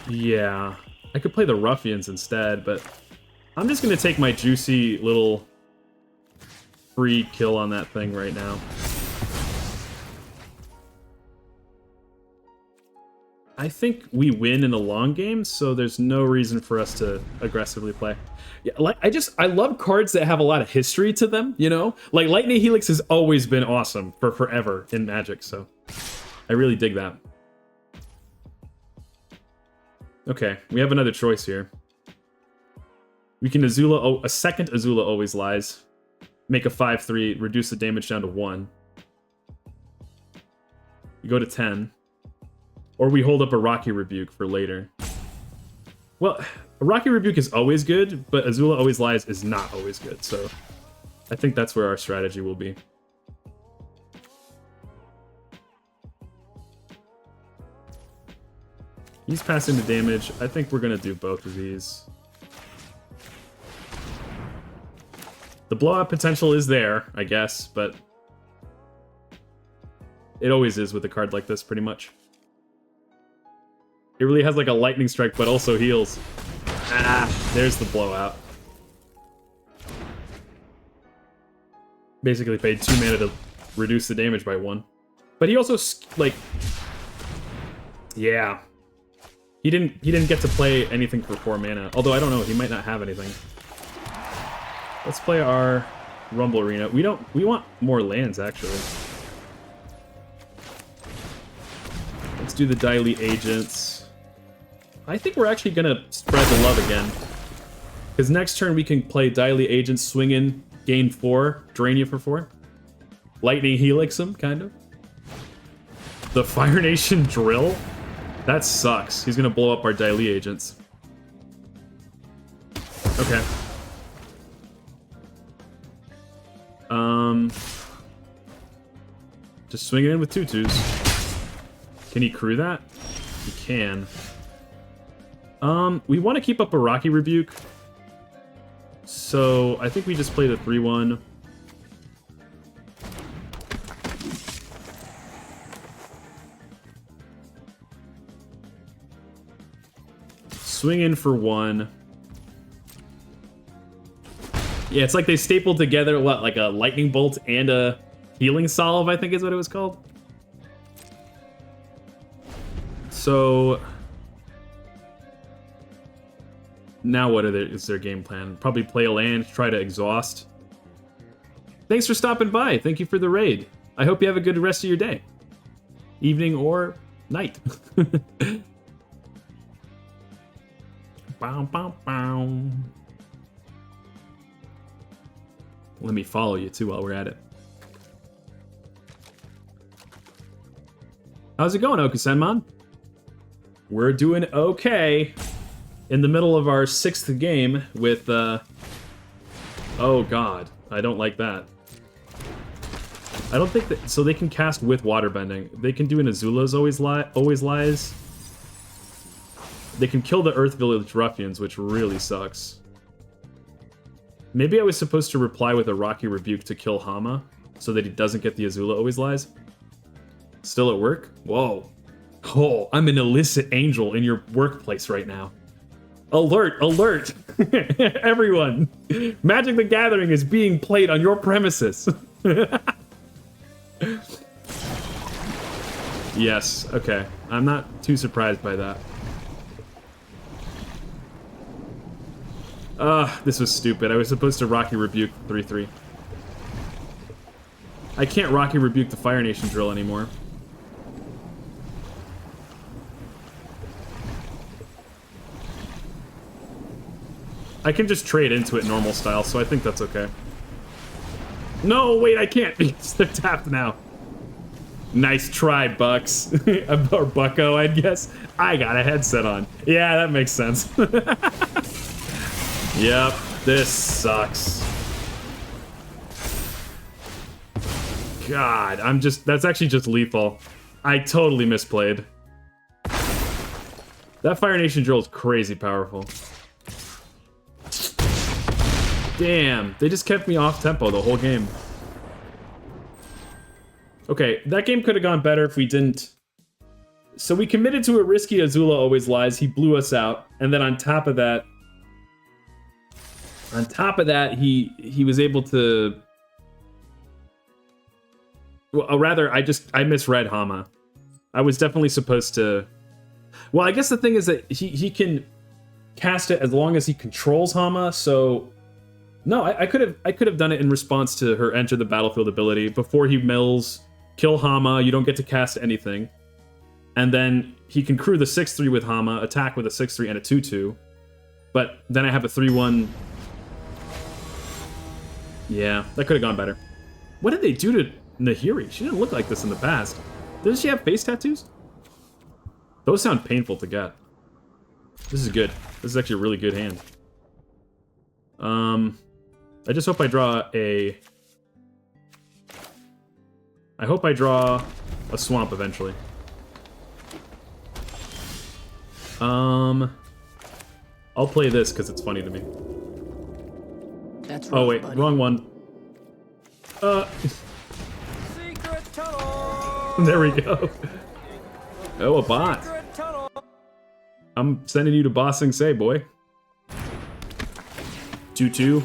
Yeah. I could play the Ruffians instead, but... I'm just gonna take my juicy little... free kill on that thing right now. I think we win in the long game, so there's no reason for us to aggressively play. Yeah, like I love cards that have a lot of history to them, you know? Like Lightning Helix has always been awesome for forever in Magic, so I really dig that. Okay, we have another choice here. We can Azula, oh, a second Azula Always Lies. Make a 5/3, reduce the damage down to 1. We go to 10. Or we hold up a Rocky Rebuke for later. Well, a Rocky Rebuke is always good, but Azula Always Lies is not always good, so I think that's where our strategy will be. He's passing the damage. I think we're gonna do both of these. The blowout potential is there, I guess, but it always is with a card like this, pretty much. It really has like a lightning strike, but also heals. Ah, there's the blowout. Basically paid 2 mana to reduce the damage by 1. But he also, like... Yeah. He didn't get to play anything for 4 mana. Although, I don't know, he might not have anything. Let's play our Rumble Arena. We want more lands, actually. Let's do the Diley Agents. I think we're actually gonna spread the love again. Because next turn we can play Diley Agents, swing in, gain 4, drain you for 4. Lightning Helix him, kind of. The Fire Nation Drill? That sucks. He's gonna blow up our Diley Agents. Okay. Just swing it in with 2/2s. Can he crew that? He can. We want to keep up a Rocky Rebuke. So, I think we just play the 3/1. Swing in for 1. Yeah, it's like they stapled together, what, like a Lightning Bolt and a Healing Salve, I think is what it was called. So... Now what is their game plan? Probably play a land, try to exhaust. Thanks for stopping by. Thank you for the raid. I hope you have a good rest of your day. Evening or night. Bow, bow, bow. Let me follow you too while we're at it. How's it going, Okusenmon? We're doing okay. In the middle of our 6th game with, oh god, I don't like that. I don't think that, so they can cast with Waterbending. They can do an Azula's Always Lies. They can kill the Earth Village Ruffians, which really sucks. Maybe I was supposed to reply with a Rocky Rebuke to kill Hama, so that he doesn't get the Azula Always Lies. Still at work? Whoa. Oh, I'm an illicit angel in your workplace right now. Alert, alert! Everyone! Magic the Gathering is being played on your premises! Yes, okay. I'm not too surprised by that. This was stupid. I was supposed to Rocky Rebuke 3/3. I can't Rocky Rebuke the Fire Nation Drill anymore. I can just trade into it normal style, so I think that's okay. No, wait, I can't because they're tapped now. Nice try, Bucks. Or Bucko, I guess. I got a headset on. Yeah, that makes sense. Yep, this sucks. God, that's actually just lethal. I totally misplayed. That Fire Nation Drill is crazy powerful. Damn, they just kept me off tempo the whole game. Okay, that game could have gone better if we didn't... So we committed to a risky Azula Always Lies, he blew us out, and then on top of that, he was able to... Well, rather, I misread Hama. I was definitely supposed to... Well, I guess the thing is that he can cast it as long as he controls Hama, so... No, I could have done it in response to her enter the battlefield ability. Before he mills, kill Hama, you don't get to cast anything. And then he can crew the 6-3 with Hama, attack with a 6-3 and a 2-2. But then I have a 3-1. Yeah, that could have gone better. What did they do to Nahiri? She didn't look like this in the past. Doesn't she have face tattoos? Those sound painful to get. This is good. This is actually a really good hand. I just hope I draw a... I hope I draw a swamp eventually. I'll play this because it's funny to me. That's Oh rough, wait, buddy. wrong one. Secret tunnel. There we go. Oh, a bot. Secret tunnel. I'm sending you to Ba Sing Se, boy. 2-2.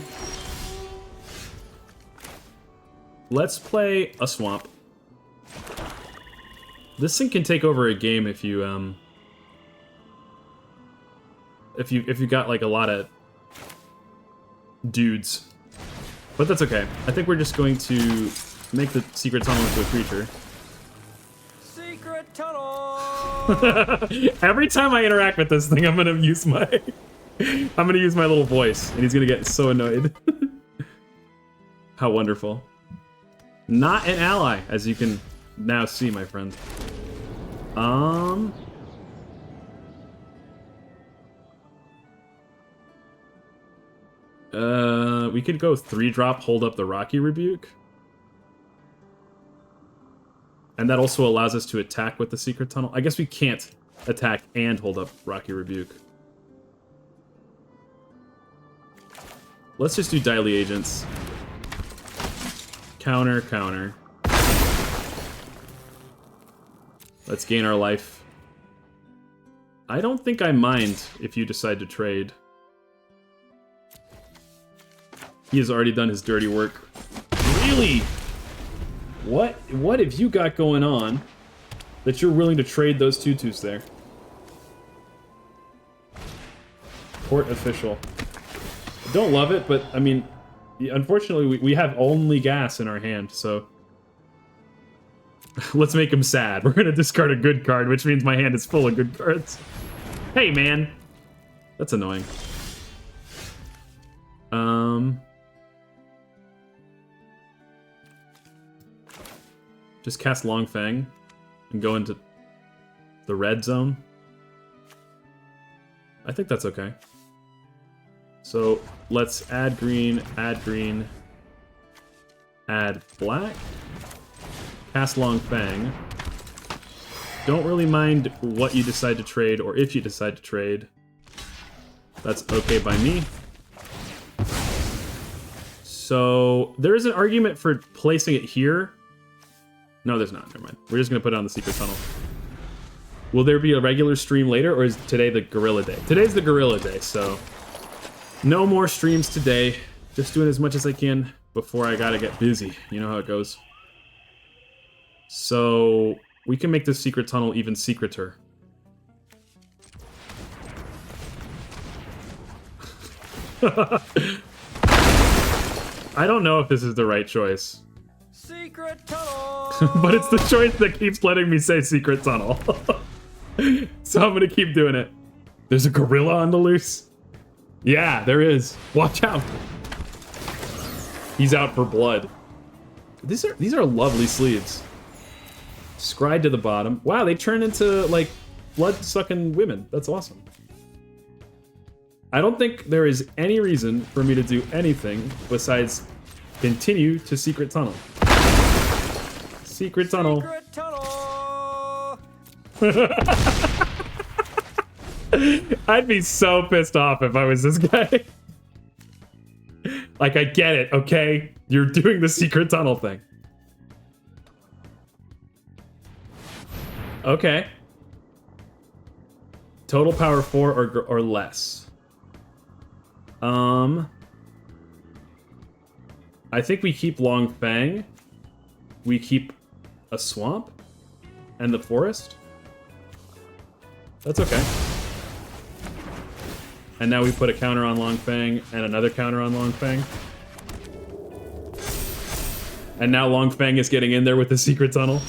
Let's play a swamp. This thing can take over a game if you if you got like a lot of dudes. But that's okay. I think we're just going to make the secret tunnel into a creature. Secret tunnel. Every time I interact with this thing, I'm gonna use my little voice, and he's gonna get so annoyed. How wonderful. Not an ally, as you can now see, my friend. We could go 3-drop, hold up the Rocky Rebuke. And that also allows us to attack with the Secret Tunnel. I guess we can't attack and hold up Rocky Rebuke. Let's just do Daily Agents. Counter, counter. Let's gain our life. I don't think I mind if you decide to trade. He has already done his dirty work. Really? What have you got going on that you're willing to trade those 2/2s there? Court official. Don't love it, but I mean, unfortunately we have only gas in our hand, so let's make him sad. We're gonna discard a good card, which means my hand is full of good cards. Hey man, that's annoying. Just cast Long Fang and go into the red zone. I think that's okay. So let's add green, add black, cast Long Fang. Don't really mind what you decide to trade or if you decide to trade. That's okay by me. So there is an argument for placing it here. No, there's not. Never mind. We're just going to put it on the secret tunnel. Will there be a regular stream later, or is today the Gorilla Day? Today's the Gorilla Day, so no more streams today. Just doing as much as I can before I gotta get busy. You know how it goes. So we can make this secret tunnel even secreter. I don't know if this is the right choice. Secret tunnel. But it's the choice that keeps letting me say secret tunnel. So I'm gonna keep doing it. There's a gorilla on the loose. Yeah, there is. Watch out. He's out for blood. These are lovely sleeves. Scried to the bottom. Wow, they turn into like blood-sucking women. That's awesome. I don't think there is any reason for me to do anything besides continue to secret tunnel. Secret tunnel. Secret tunnel. I'd be so pissed off if I was this guy. Like, I get it, okay? You're doing the secret tunnel thing. Okay. Total power 4 or less. I think we keep Long Fang. We keep a swamp and the forest. That's okay. And now we put a counter on Longfang and another counter on Longfang. And now Longfang is getting in there with the secret tunnel.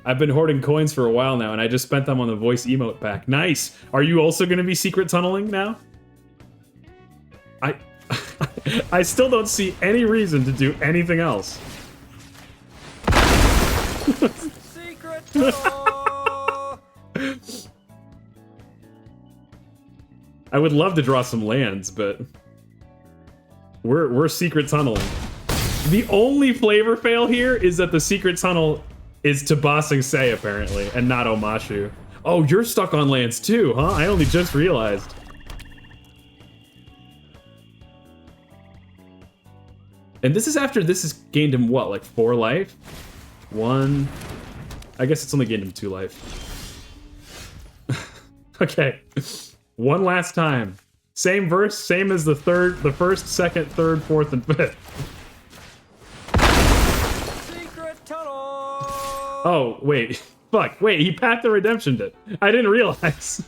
I've been hoarding coins for a while now, and I just spent them on the voice emote pack. Nice! Are you also going to be secret tunneling now? I still don't see any reason to do anything else. Secret tunnel. I would love to draw some lands, but we're secret tunneling. The only flavor fail here is that the secret tunnel is to Ba Sing Se, apparently, and not Omashu. Oh, you're stuck on lands too, huh? I only just realized. And this is after this has gained him what, like 4 life? 1. I guess it's only gained him 2 life. Okay. One last time. Same verse, same as the first, second, third, fourth, and fifth. Secret tunnel. Oh, wait. Fuck, wait, he Path to Redemptioned it. I didn't realize.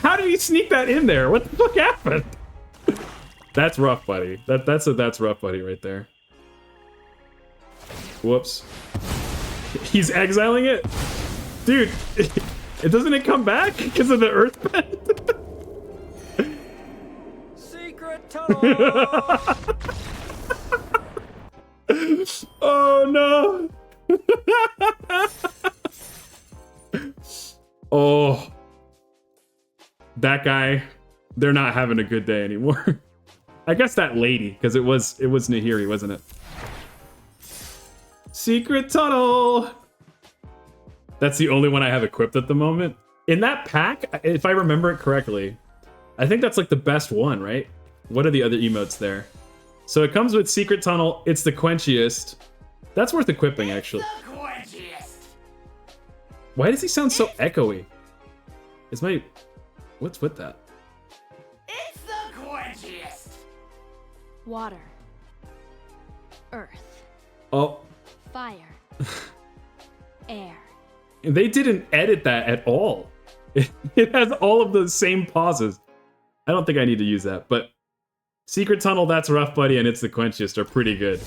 How did he sneak that in there? What the fuck happened? That's rough, buddy. That's rough, buddy, right there. Whoops. He's exiling it? Dude, doesn't it come back because of the Earthbend? Secret tunnel. Oh no! Oh. That guy, they're not having a good day anymore. I guess that lady, because it was Nahiri, wasn't it? Secret tunnel! That's the only one I have equipped at the moment. In that pack, if I remember it correctly, I think that's like the best one, right? What are the other emotes there? So it comes with Secret Tunnel, it's the quenchiest. That's worth equipping, actually. Why does he sound so echoey? Is my... What's with that? It's the quenchiest. Water. Earth. Oh, Fire. Air. they didn't edit that at all. It has all of the same pauses. I don't think I need to use that, but Secret Tunnel, That's Rough Buddy, and It's the Quenchiest are pretty good.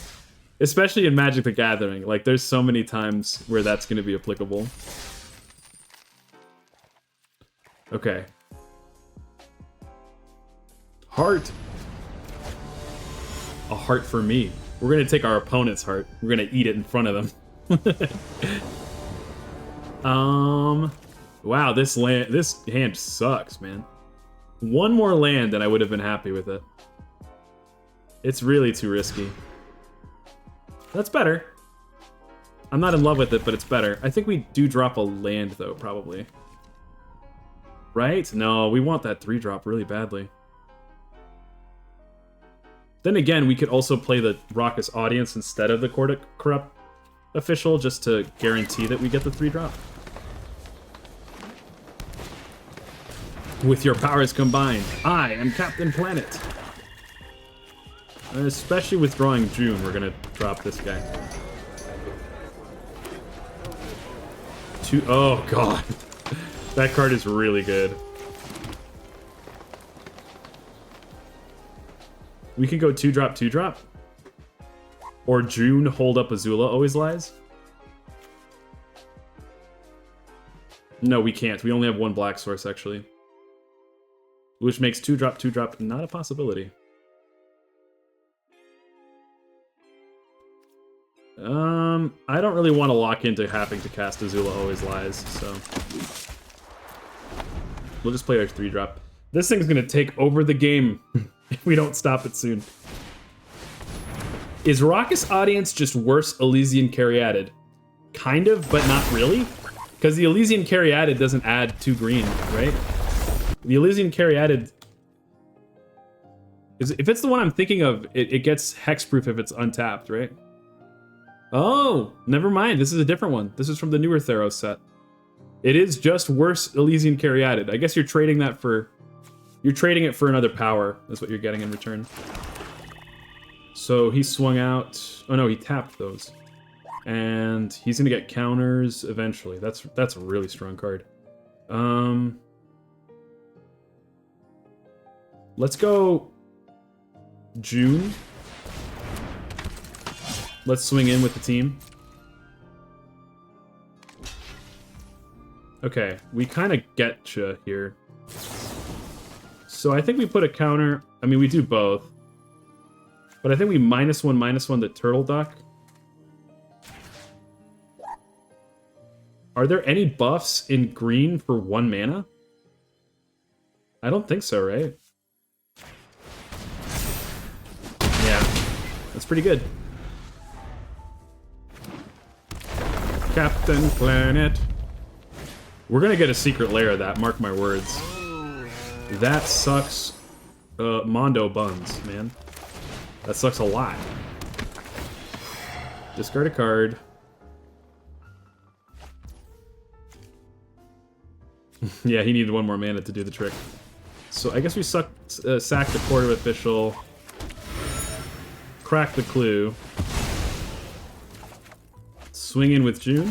Especially in Magic the Gathering. Like, there's so many times where that's going to be applicable. Okay. Heart. A heart for me. We're going to take our opponent's heart. We're going to eat it in front of them. Wow, this hand sucks, man. One more land and I would have been happy with it. It's really too risky. That's better. I'm not in love with it, but it's better. I think we do drop a land, though, probably. Right? No, we want that 3-drop really badly. Then again, we could also play the Raucous Audience instead of the Corrupt Official, just to guarantee that we get the 3-drop. With your powers combined, I am Captain Planet. And especially with drawing June, we're gonna drop this guy. Oh god. That card is really good. We can go 2-drop, 2-drop. Or June, hold up Azula, always lies. No, we can't. We only have one black source, actually. Which makes 2-drop, 2-drop not a possibility. I don't really want to lock into having to cast Azula Always Lies, so... We'll just play our 3-drop. This thing's gonna take over the game if we don't stop it soon. Is Raucous Audience just worse Elysian Caryatid? Kind of, but not really. Because the Elysian Caryatid doesn't add 2 green, right? The Elysian Caryatid... If it's the one I'm thinking of, it gets hexproof if it's untapped, right? Oh, never mind. This is a different one. This is from the newer Theros set. It is just worse Elysian Caryatid. I guess you're trading that for... You're trading it for another power, is what you're getting in return. So he swung out... Oh no, he tapped those. And he's gonna get counters eventually. That's a really strong card. Let's go June. Let's swing in with the team. Okay, we kind of get you here. So I think we put a counter. I mean, we do both. But I think we -1/-1 the turtle duck. Are there any buffs in green for 1 mana? I don't think so, right? Yeah, that's pretty good. Captain Planet. We're gonna get a secret lair of that, mark my words. That sucks. Mondo buns, man. That sucks a lot. Discard a card. Yeah, he needed 1 more mana to do the trick. So I guess we sack the Court of Official. Crack the Clue. Swing in with June.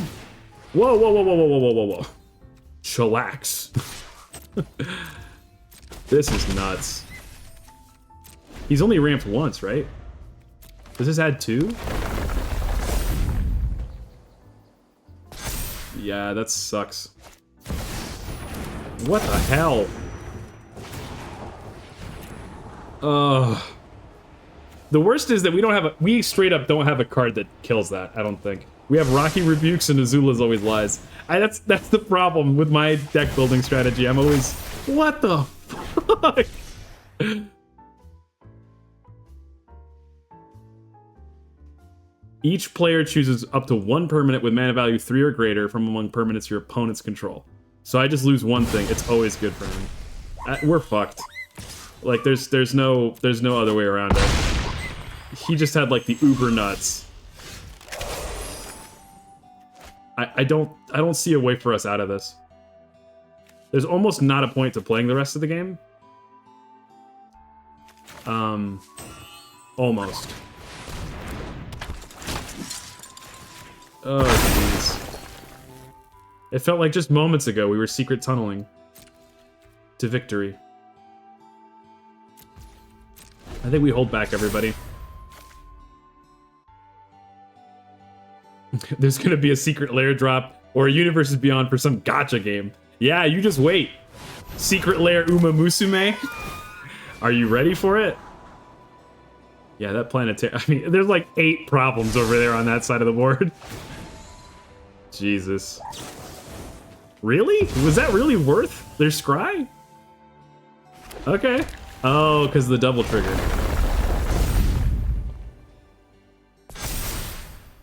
Whoa, whoa, whoa, whoa, whoa, whoa, whoa, whoa. Chillax. This is nuts. He's only ramped once, right? Does this add 2? Yeah, that sucks. What the hell? The worst is that we straight up don't have a card that kills that, I don't think. We have Rocky Rebukes and Azula's Always Lies. That's the problem with my deck building strategy. I'm always, what the fuck? Each player chooses up to 1 permanent with mana value 3 or greater from among permanents your opponent's control. So I just lose 1 thing. It's always good for him. We're fucked. Like there's no other way around it. He just had like the uber nuts. I don't see a way for us out of this. There's almost not a point to playing the rest of the game. Almost. Oh, jeez. It felt like just moments ago we were secret tunneling to victory. I think we hold back, everybody. There's gonna be a secret lair drop or a Universes Beyond for some gacha game. Yeah, you just wait. Secret lair Uma Musume. Are you ready for it? Yeah, that planetary. I mean, there's like 8 problems over there on that side of the board. Jesus. Really? Was that really worth their scry? Okay. Oh, because of the double trigger.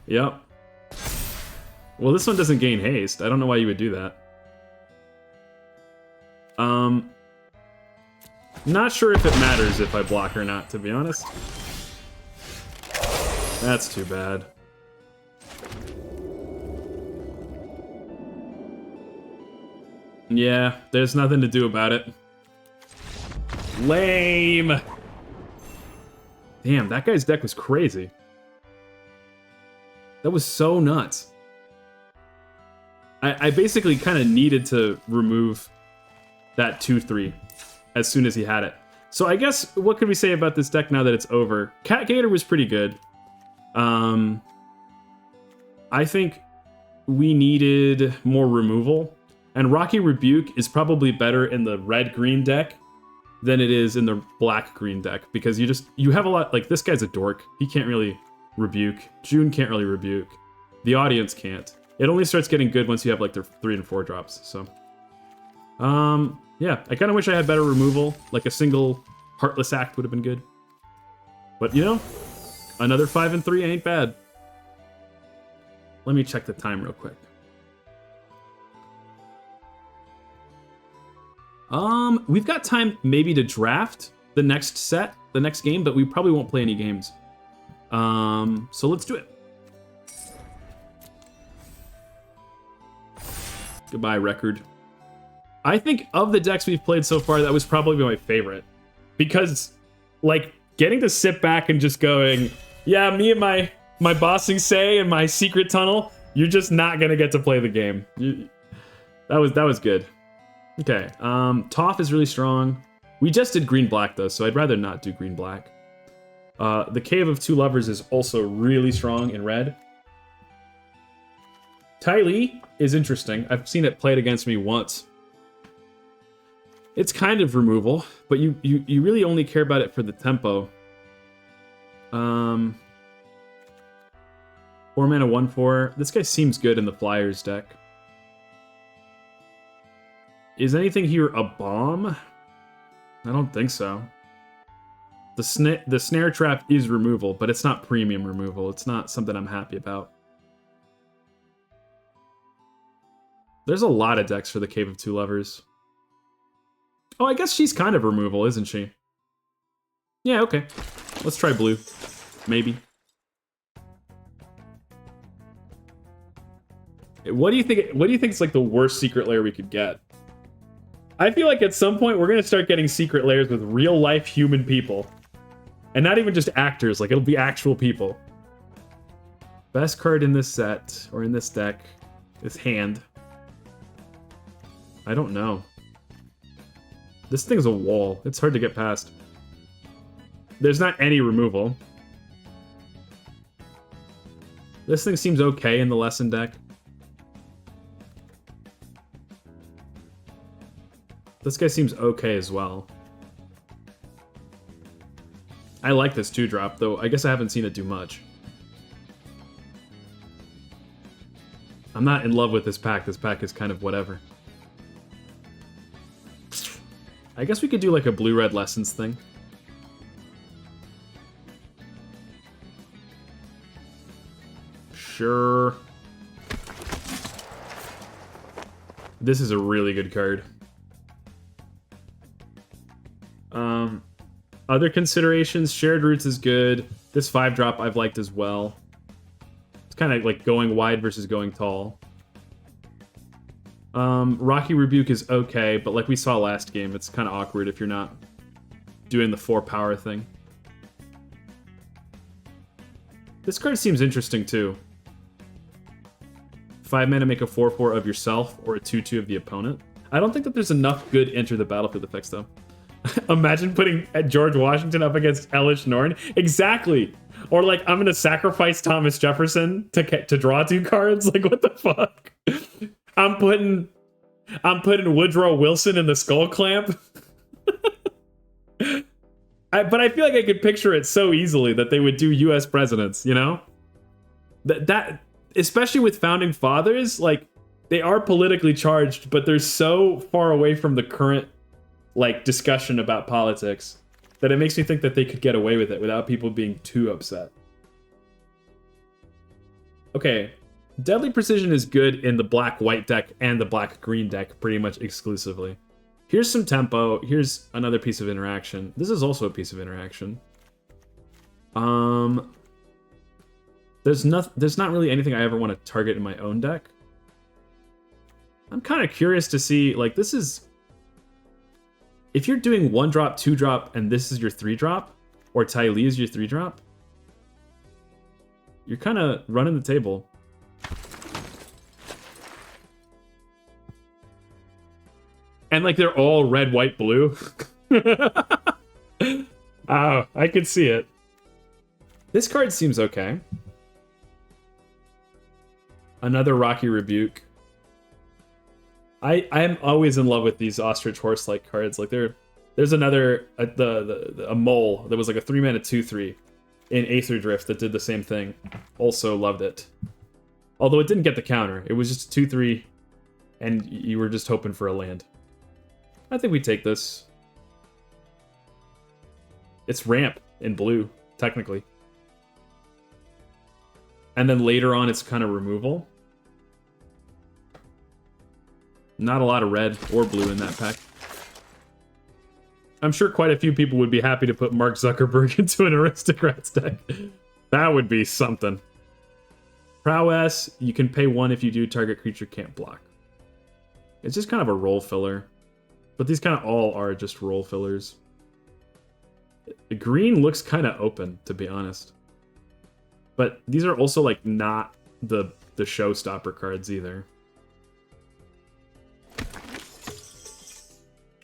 Yep. Well, this one doesn't gain haste. I don't know why you would do that. Not sure if it matters if I block or not, to be honest. That's too bad. Yeah, there's nothing to do about it. Lame! Damn, that guy's deck was crazy. That was so nuts. I basically kind of needed to remove that 2/3 as soon as he had it. So I guess, what could we say about this deck now that it's over? Cat Gator was pretty good. I think we needed more removal. And Rocky Rebuke is probably better in the red-green deck than it is in the black-green deck. Because you have a lot, like, this guy's a dork. He can't really rebuke. June can't really rebuke. The audience can't. It only starts getting good once you have, like, their 3 and 4 drops, so. Yeah, I kind of wish I had better removal. Like, a single Heartless Act would have been good. But, you know, another 5 and 3 ain't bad. Let me check the time real quick. We've got time maybe to draft the next set, the next game, but we probably won't play any games. So let's do it. Goodbye, record. I think of the decks we've played so far, that was probably my favorite. Because, like, getting to sit back and just going, yeah, me and my my bossing say and my secret tunnel, you're just not gonna get to play the game. That was good. Okay, Toph is really strong. We just did green-black though, so I'd rather not do green-black. The Cave of Two Lovers is also really strong in red. Ty Lee is interesting. I've seen it played against me once. It's kind of removal, but you really only care about it for the tempo. 4 mana 1/4. This guy seems good in the Flyers deck. Is anything here a bomb? I don't think so. The snare trap is removal, but it's not premium removal. It's not something I'm happy about. There's a lot of decks for the Cave of Two Lovers. Oh, I guess she's kind of removal, isn't she? Yeah, okay. Let's try blue. Maybe. What do you think? What do you think is like the worst secret lair we could get? I feel like at some point we're gonna start getting secret lairs with real life human people, and not even just actors. Like it'll be actual people. Best card in this set or in this deck is Hand. I don't know. This thing's a wall. It's hard to get past. There's not any removal. This thing seems okay in the lesson deck. This guy seems okay as well. I like this 2-drop, though I guess I haven't seen it do much. I'm not in love with this pack. This pack is kind of whatever. I guess we could do like a blue-red lessons thing. Sure. This is a really good card. Other considerations, Shared Roots is good. This 5-drop I've liked as well. It's kind of like going wide versus going tall. Rocky Rebuke is okay, but like we saw last game, it's kind of awkward if you're not doing the 4 power thing. This card seems interesting too. 5 mana, make a 4/4 of yourself or a 2/2 of the opponent. I don't think that there's enough good enter the battlefield effects though. Imagine putting George Washington up against Elish Norn. Exactly. Or like, I'm gonna sacrifice Thomas Jefferson to draw 2 cards. Like, what the fuck? I'm putting Woodrow Wilson in the Skull Clamp. But I feel like I could picture it so easily that they would do U.S. presidents. You know, that especially with founding fathers, like they are politically charged, but they're so far away from the current like discussion about politics that it makes me think that they could get away with it without people being too upset. Okay, Deadly Precision is good in the black-white deck and the black-green deck pretty much exclusively. Here's some tempo. Here's another piece of interaction. This is also a piece of interaction. There's not really anything I ever want to target in my own deck. I'm kind of curious to see, like, this is... If you're doing 1-drop, 2-drop, and this is your 3-drop, or Ty Lee is your 3-drop, you're kind of running the table. And, like, they're all red, white, blue. Oh, I could see it. This card seems okay. Another Rocky Rebuke. I am always in love with these ostrich horse-like cards. Like there's another a mole that was like a 3-mana 2/3 in Aether Drift that did the same thing. Also loved it. Although it didn't get the counter. It was just a 2/3 and you were just hoping for a land. I think we take this. It's ramp in blue, technically. And then later on it's kind of removal. Not a lot of red or blue in that pack. I'm sure quite a few people would be happy to put Mark Zuckerberg into an Aristocrats deck. That would be something. Prowess, you can pay 1 if you do, target creature can't block. It's just kind of a role filler. But these kind of all are just role fillers. The green looks kind of open, to be honest. But these are also like not the showstopper cards either.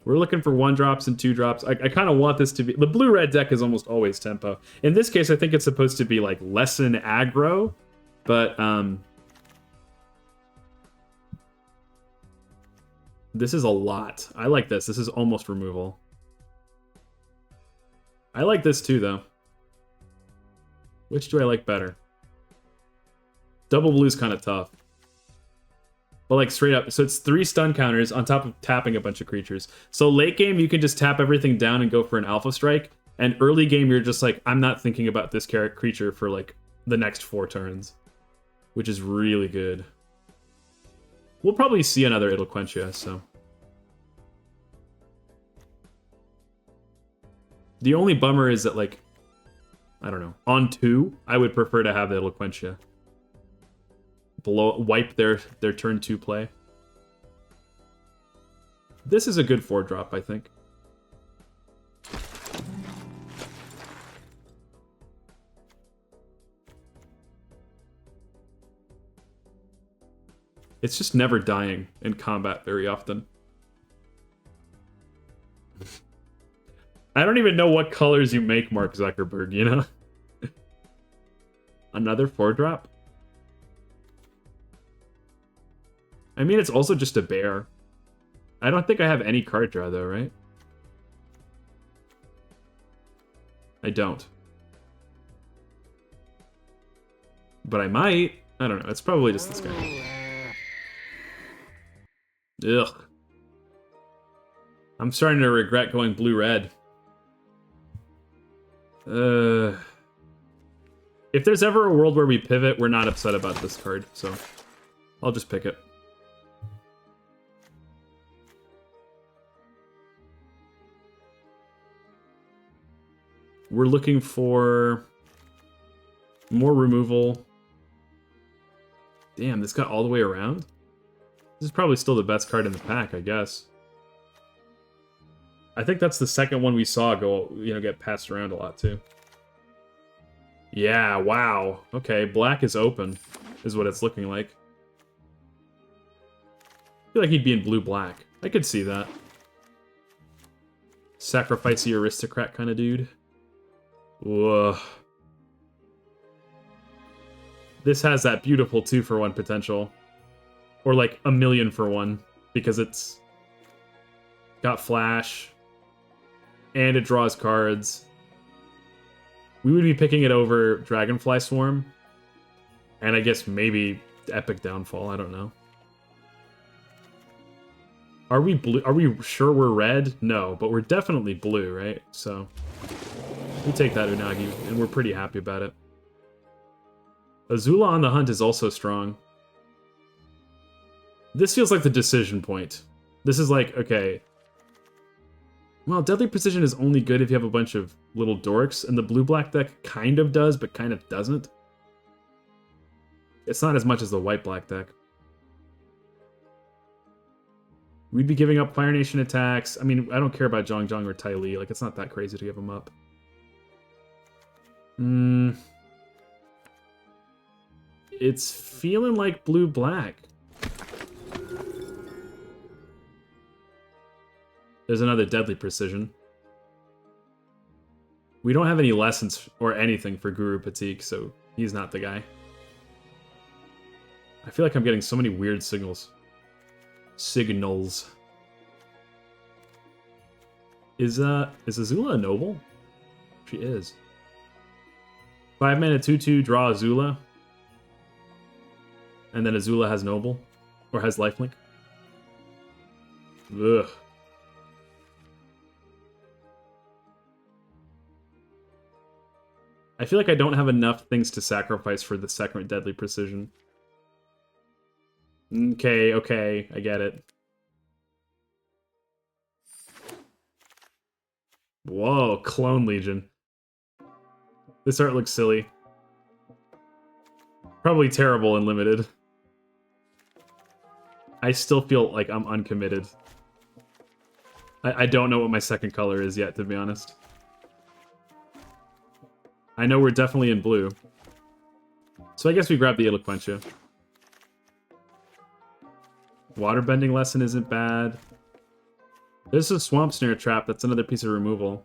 We're looking for 1-drops and 2-drops. I kind of want this to be... The blue-red deck is almost always tempo. In this case, I think it's supposed to be, like, lessen aggro. But, this is a lot. I like this. This is almost removal. I like this too, though. Which do I like better? Double blue's kind of tough. But like straight up, so it's 3 stun counters on top of tapping a bunch of creatures. So late game, you can just tap everything down and go for an alpha strike. And early game, you're just like, I'm not thinking about this creature for like the next 4 turns. Which is really good. We'll probably see another It'll Quench You, so. The only bummer is that like, I don't know, on 2, I would prefer to have the It'll Quench You. Wipe their turn 2 play. This is a good 4-drop, I think. It's just never dying in combat very often. I don't even know what colors you make, Mark Zuckerberg, you know? Another 4-drop? I mean, it's also just a bear. I don't think I have any card draw, though, right? I don't. But I might. I don't know. It's probably just this guy. Ugh. I'm starting to regret going blue-red. If there's ever a world where we pivot, we're not upset about this card, so I'll just pick it. We're looking for more removal. Damn, this got all the way around? This is probably still the best card in the pack, I guess. I think that's the second one we saw go, get passed around a lot, too. Yeah, wow. Okay, black is open, is what it's looking like. I feel like he'd be in blue-black. I could see that. Sacrificey aristocrat kind of dude. Whoa. This has that beautiful 2-for-1 potential. Or like a million for 1. Because it's got flash. And it draws cards. We would be picking it over Dragonfly Swarm. And I guess maybe Epic Downfall, I don't know. Are we blue? Are we sure we're red? No, but we're definitely blue, right? So we take that Unagi, and we're pretty happy about it. Azula on the Hunt is also strong. This feels like the decision point. This is like, okay. Well, Deadly Precision is only good if you have a bunch of little dorks, and the blue-black deck kind of does, but kind of doesn't. It's not as much as the white-black deck. We'd be giving up Fire Nation attacks. I mean, I don't care about Zhong Zhong or Ty Lee. Like, it's not that crazy to give them up. It's feeling like blue-black. There's another Deadly Precision. We don't have any lessons or anything for Guru Patik, so he's not the guy. I feel like I'm getting so many weird signals. Signals. Is Azula a noble? She is. 5-mana 2/2, draw Azula. And then Azula has noble. Or has lifelink. Ugh. I feel like I don't have enough things to sacrifice for the second Deadly Precision. Okay, I get it. Whoa, Clone Legion. This art looks silly. Probably terrible and limited. I still feel like I'm uncommitted. I don't know what my second color is yet, to be honest. I know we're definitely in blue. So I guess we grab the Eloquentia. Waterbending Lesson isn't bad. There's a Swamp Snare Trap. That's another piece of removal.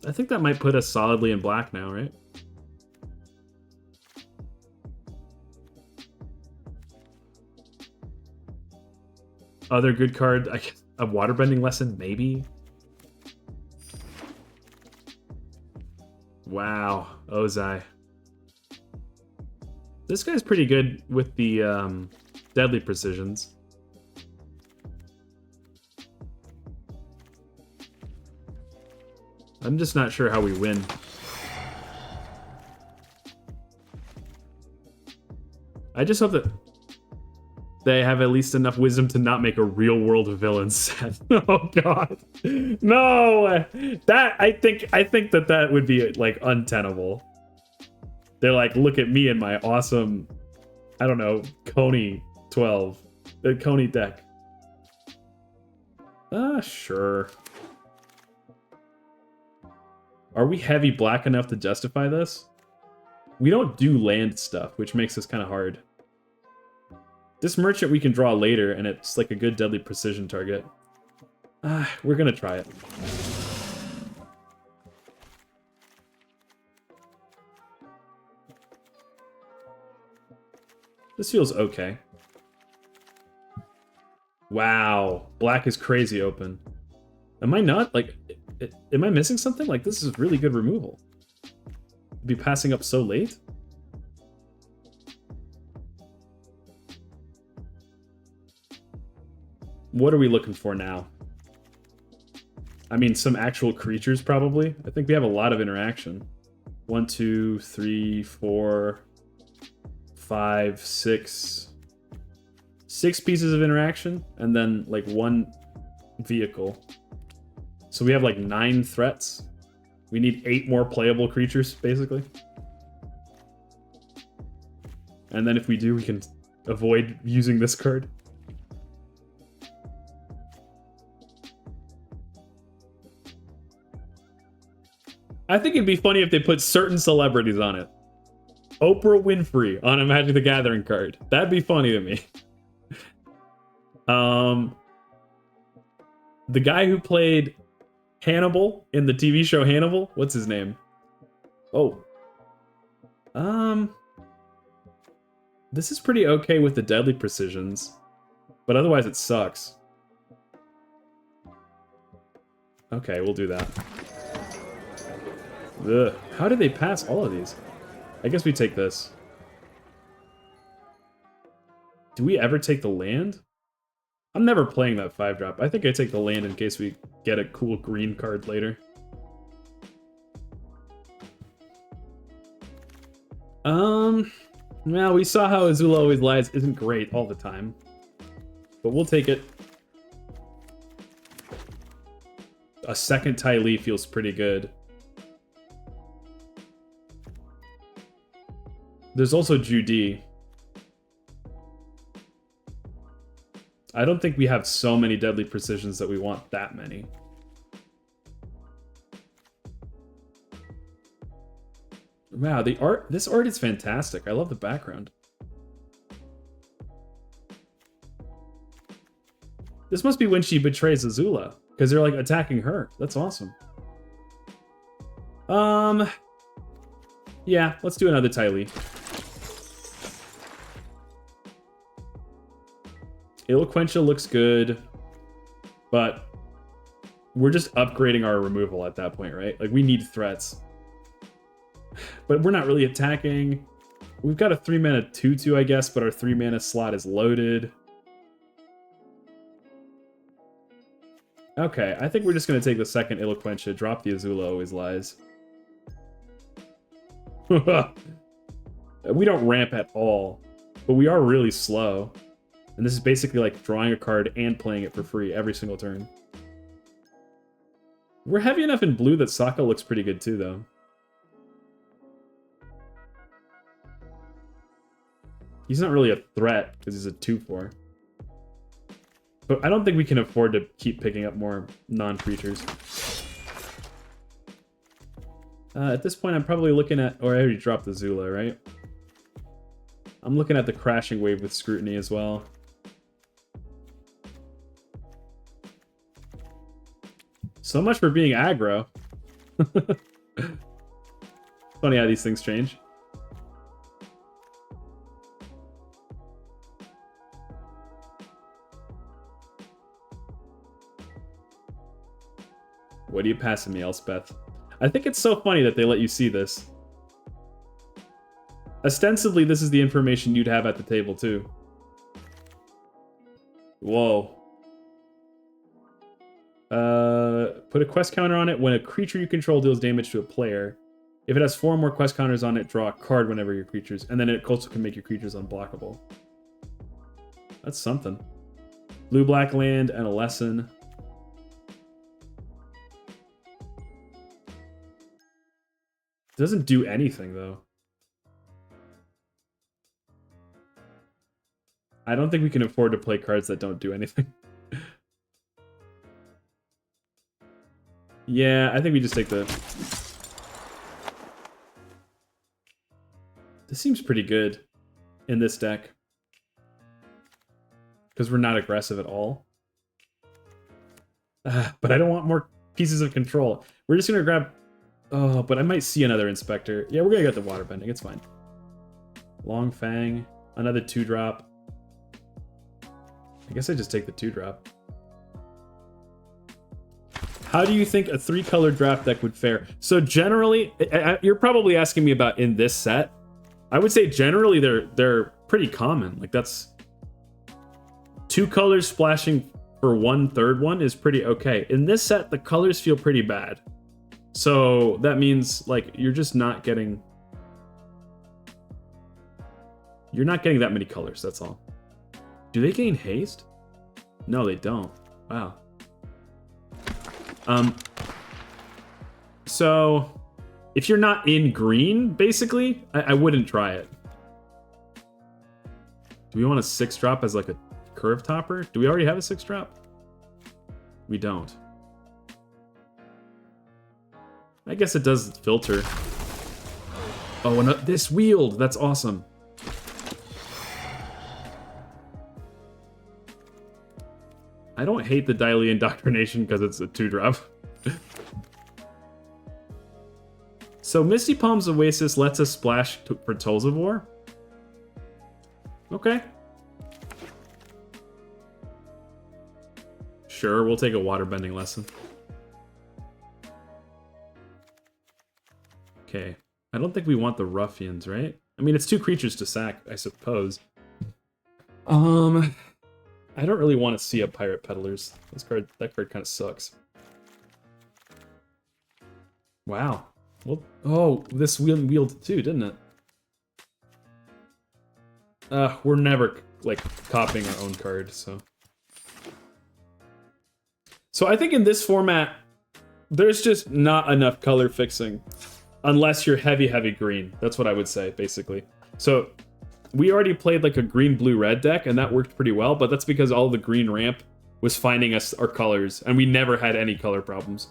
I think that might put us solidly in black now, right? Other good card, I guess, a Waterbending Lesson, maybe? Wow, Ozai. This guy's pretty good with the deadly precisions. I'm just not sure how we win. I just hope that they have at least enough wisdom to not make a real world villain set. Oh god. No! That I think that would be like untenable. They're like, look at me and my awesome, I don't know, Coney 12. The Coney deck. Sure. Are we heavy black enough to justify this? We don't do land stuff, which makes this kind of hard. This merchant we can draw later, and it's like a good deadly precision target. We're gonna try it. This feels okay. Wow, black is crazy open. Am I not, like, am I missing something? Like, this is really good removal. Be passing up so late? What are we looking for now? I mean, some actual creatures, probably. I think we have a lot of interaction. 1, 2, 3, 4, 5, 6. 6 pieces of interaction, and then, like, 1 vehicle. So we have, like, 9 threats. We need 8 more playable creatures, basically. And then if we do, we can avoid using this card. I think it'd be funny if they put certain celebrities on it. Oprah Winfrey on a Magic the Gathering card. That'd be funny to me. The guy who played Hannibal in the TV show Hannibal, what's his name? Oh. This is pretty okay with the deadly precisions, but otherwise it sucks. Okay, we'll do that. Ugh. How did they pass all of these? I guess we take this. Do we ever take the land? I'm never playing that 5-drop. I think I take the land in case we get a cool green card later. Well, we saw how Azula Always Lies isn't great all the time. But we'll take it. A second Ty Lee feels pretty good. There's also Judy. I don't think we have so many deadly precisions that we want that many. Wow, the art, this art is fantastic. I love the background. This must be when she betrays Azula, because they're like attacking her. That's awesome. Yeah, let's do another Ty Lee. Eloquentia looks good, but we're just upgrading our removal at that point, right? Like, we need threats. But we're not really attacking. We've got a 3-mana 2/2, I guess, but our 3-mana slot is loaded. Okay, I think we're just going to take the second Eloquentia, drop the Azula Always Lies. We don't ramp at all, but we are really slow. And this is basically like drawing a card and playing it for free every single turn. We're heavy enough in blue that Sokka looks pretty good too, though. He's not really a threat because he's a 2/4. But I don't think we can afford to keep picking up more non-creatures. At this point, I'm probably looking at... Or I already dropped the Zula, right? I'm looking at the Crashing Wave with Scrutiny as well. So much for being aggro. Funny how these things change. What are you passing me, Elspeth? I think it's so funny that they let you see this. Ostensibly, this is the information you'd have at the table, too. Whoa. Put a quest counter on it when a creature you control deals damage to a player. If it has 4 more quest counters on it, draw a card whenever your creatures... And then it also can make your creatures unblockable. That's something. Blue-black land and a lesson. Doesn't do anything, though. I don't think we can afford to play cards that don't do anything. Yeah, I think we just take the... This seems pretty good in this deck. Because we're not aggressive at all. But I don't want more pieces of control. We're just going to grab... Oh, but I might see another Inspector. Yeah, we're going to get the Waterbending. It's fine. Long Fang. Another 2-drop. I guess I just take the 2-drop. How do you think a 3-color draft deck would fare? So generally, you're probably asking me about in this set. I would say generally they're pretty common. Like that's 2 colors splashing for 1/3 one is pretty okay. In this set, the colors feel pretty bad. So that means like you're just not getting... You're not getting that many colors, that's all. Do they gain haste? No, they don't. Wow. So if you're not in green, basically, I wouldn't try it. Do we want a 6-drop as like a curve topper? Do we already have a 6-drop? We don't. I guess it does filter. Oh, and this Wield, that's awesome. I don't hate the Daily Indoctrination because it's a 2-drop. So Misty Palm's Oasis lets us splash for Tolls of War. Okay. Sure, we'll take a Waterbending lesson. Okay. I don't think we want the Ruffians, right? I mean, it's 2 creatures to sack, I suppose. I don't really want to see a Pirate Peddlers. That card kind of sucks. Wow. Well, oh, this wielded too, didn't it? We're never like copying our own card, so. So I think in this format, there's just not enough color fixing, unless you're heavy green. That's what I would say, basically. So we already played like a green, blue, red deck, and that worked pretty well, but that's because all the green ramp was finding us our colors, and we never had any color problems.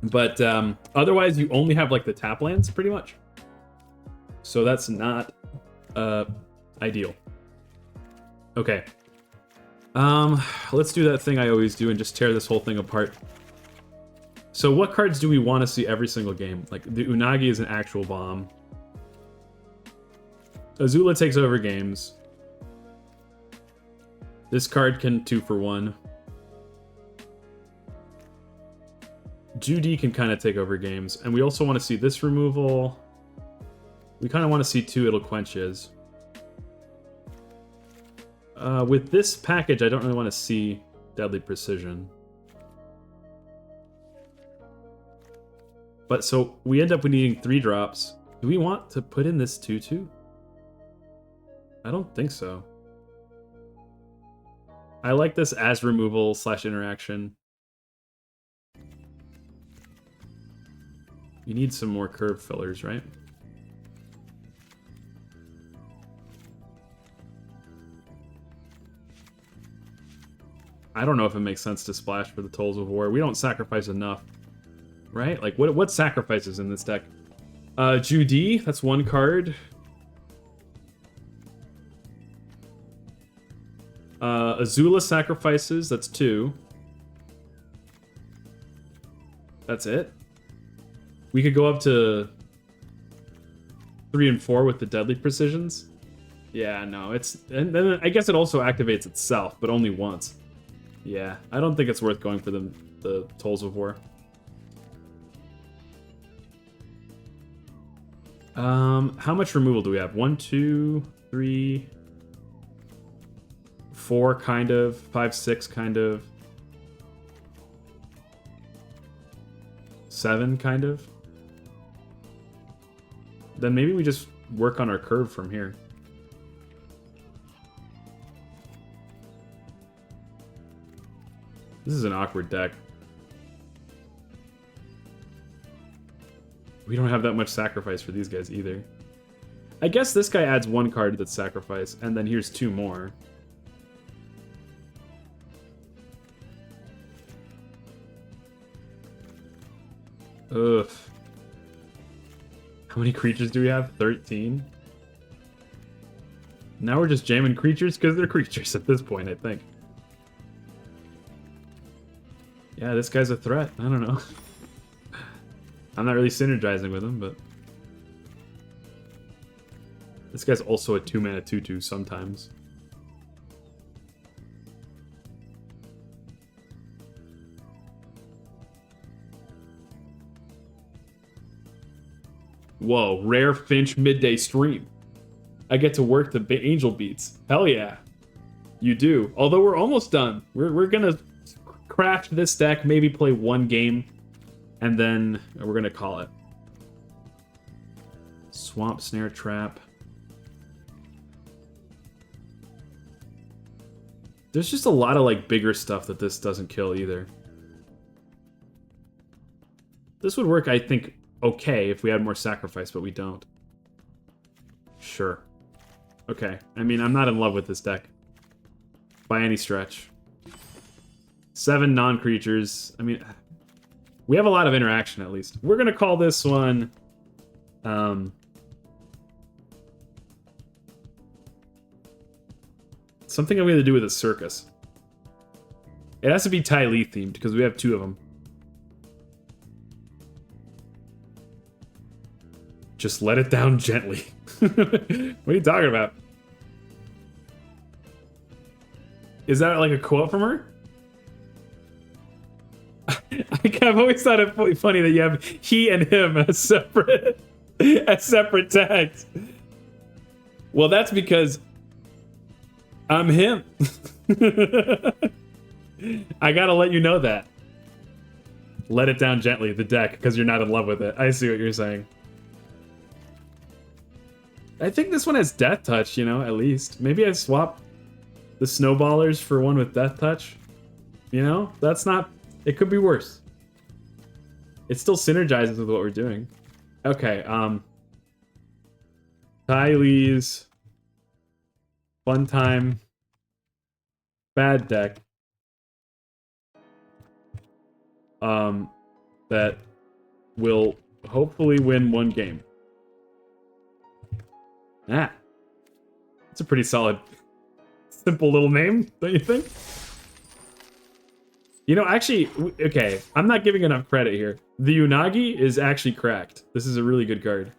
But otherwise, you only have like the tap lands, pretty much. So that's not ideal. Okay. Let's do that thing I always do and just tear this whole thing apart. So what cards do we want to see every single game? Like, the Unagi is an actual bomb. Azula takes over games. This card can 2-for-1. Judy can kind of take over games. And we also want to see this removal. We kind of want to see 2 It'll Quenches. With this package, I don't really want to see Deadly Precision. But so we end up with needing 3 drops. Do we want to put in this 2/2? I don't think so. I like this as removal / interaction. You need some more curve fillers, right? I don't know if it makes sense to splash for the Tolls of War. We don't sacrifice enough, right? Like, what sacrifices in this deck? Judy, that's one card. Azula sacrifices, that's 2. That's it. We could go up to 3 and 4 with the Deadly Precisions. Yeah, no, it's... And then I guess it also activates itself, but only once. Yeah, I don't think it's worth going for the Tolls of War. How much removal do we have? 1, 2, 3... 4, kind of. 5, 6, kind of. 7, kind of. Then maybe we just work on our curve from here. This is an awkward deck. We don't have that much sacrifice for these guys either. I guess this guy adds 1 card that's sacrifice, and then here's 2 more. Ugh. How many creatures do we have? 13? Now we're just jamming creatures because they're creatures at this point, I think. Yeah, this guy's a threat. I don't know. I'm not really synergizing with him, but... This guy's also a 2-mana 2/2 sometimes. Whoa, rare Finch midday stream. I get to work the angel beats. Hell yeah. You do. Although we're almost done. We're gonna craft this deck, maybe play 1 game, and then we're gonna call it. Swamp Snare Trap. There's just a lot of like bigger stuff that this doesn't kill either. This would work, I think, okay if we had more sacrifice, but we don't. Sure. Okay. I mean, I'm not in love with this deck. By any stretch. 7 non-creatures. I mean, we have a lot of interaction, at least. We're gonna call this one... something I'm gonna do with a circus. It has to be Ty Lee themed, because we have 2 of them. Just let it down gently. What are you talking about? Is that like a quote from her? I've always thought it funny that you have he and him as separate tags. Well, that's because I'm him. I gotta let you know that. Let it down gently, the deck, because you're not in love with it. I see what you're saying. I think this one has Death Touch, you know, at least. Maybe I swap the Snowballers for one with Death Touch. You know, that's not... It could be worse. It still synergizes with what we're doing. Okay, Ty Lee's Fun Time bad deck. That will hopefully win 1 game. Ah. It's a pretty solid, simple little name, don't you think? You know, actually, okay, I'm not giving enough credit here. The Unagi is actually cracked. This is a really good card.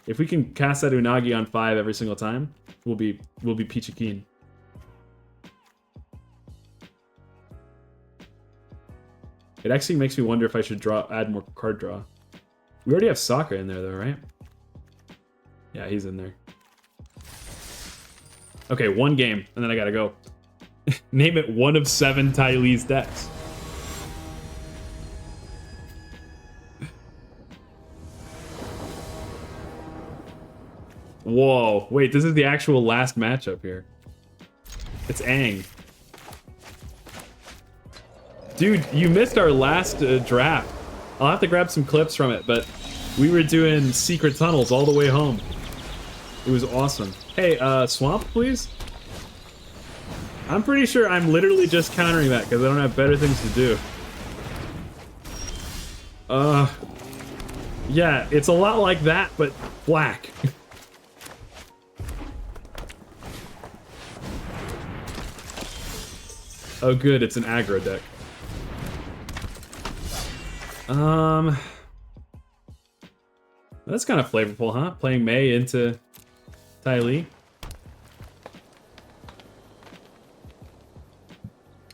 If we can cast that Unagi on 5 every single time, we'll be peachy keen. It actually makes me wonder if I should add more card draw. We already have Sokka in there though, right? Yeah, he's in there. Okay, 1 game, and then I gotta go. Name it one of 7 Ty Lee's decks. Whoa, wait, this is the actual last matchup here. It's Aang. Dude, you missed our last draft. I'll have to grab some clips from it, but we were doing secret tunnels all the way home. It was awesome. Hey, swamp, please? I'm pretty sure I'm literally just countering that because I don't have better things to do. Yeah, it's a lot like that, but black. Oh good, it's an aggro deck. That's kind of flavorful, huh? Playing Mei into Ty Lee.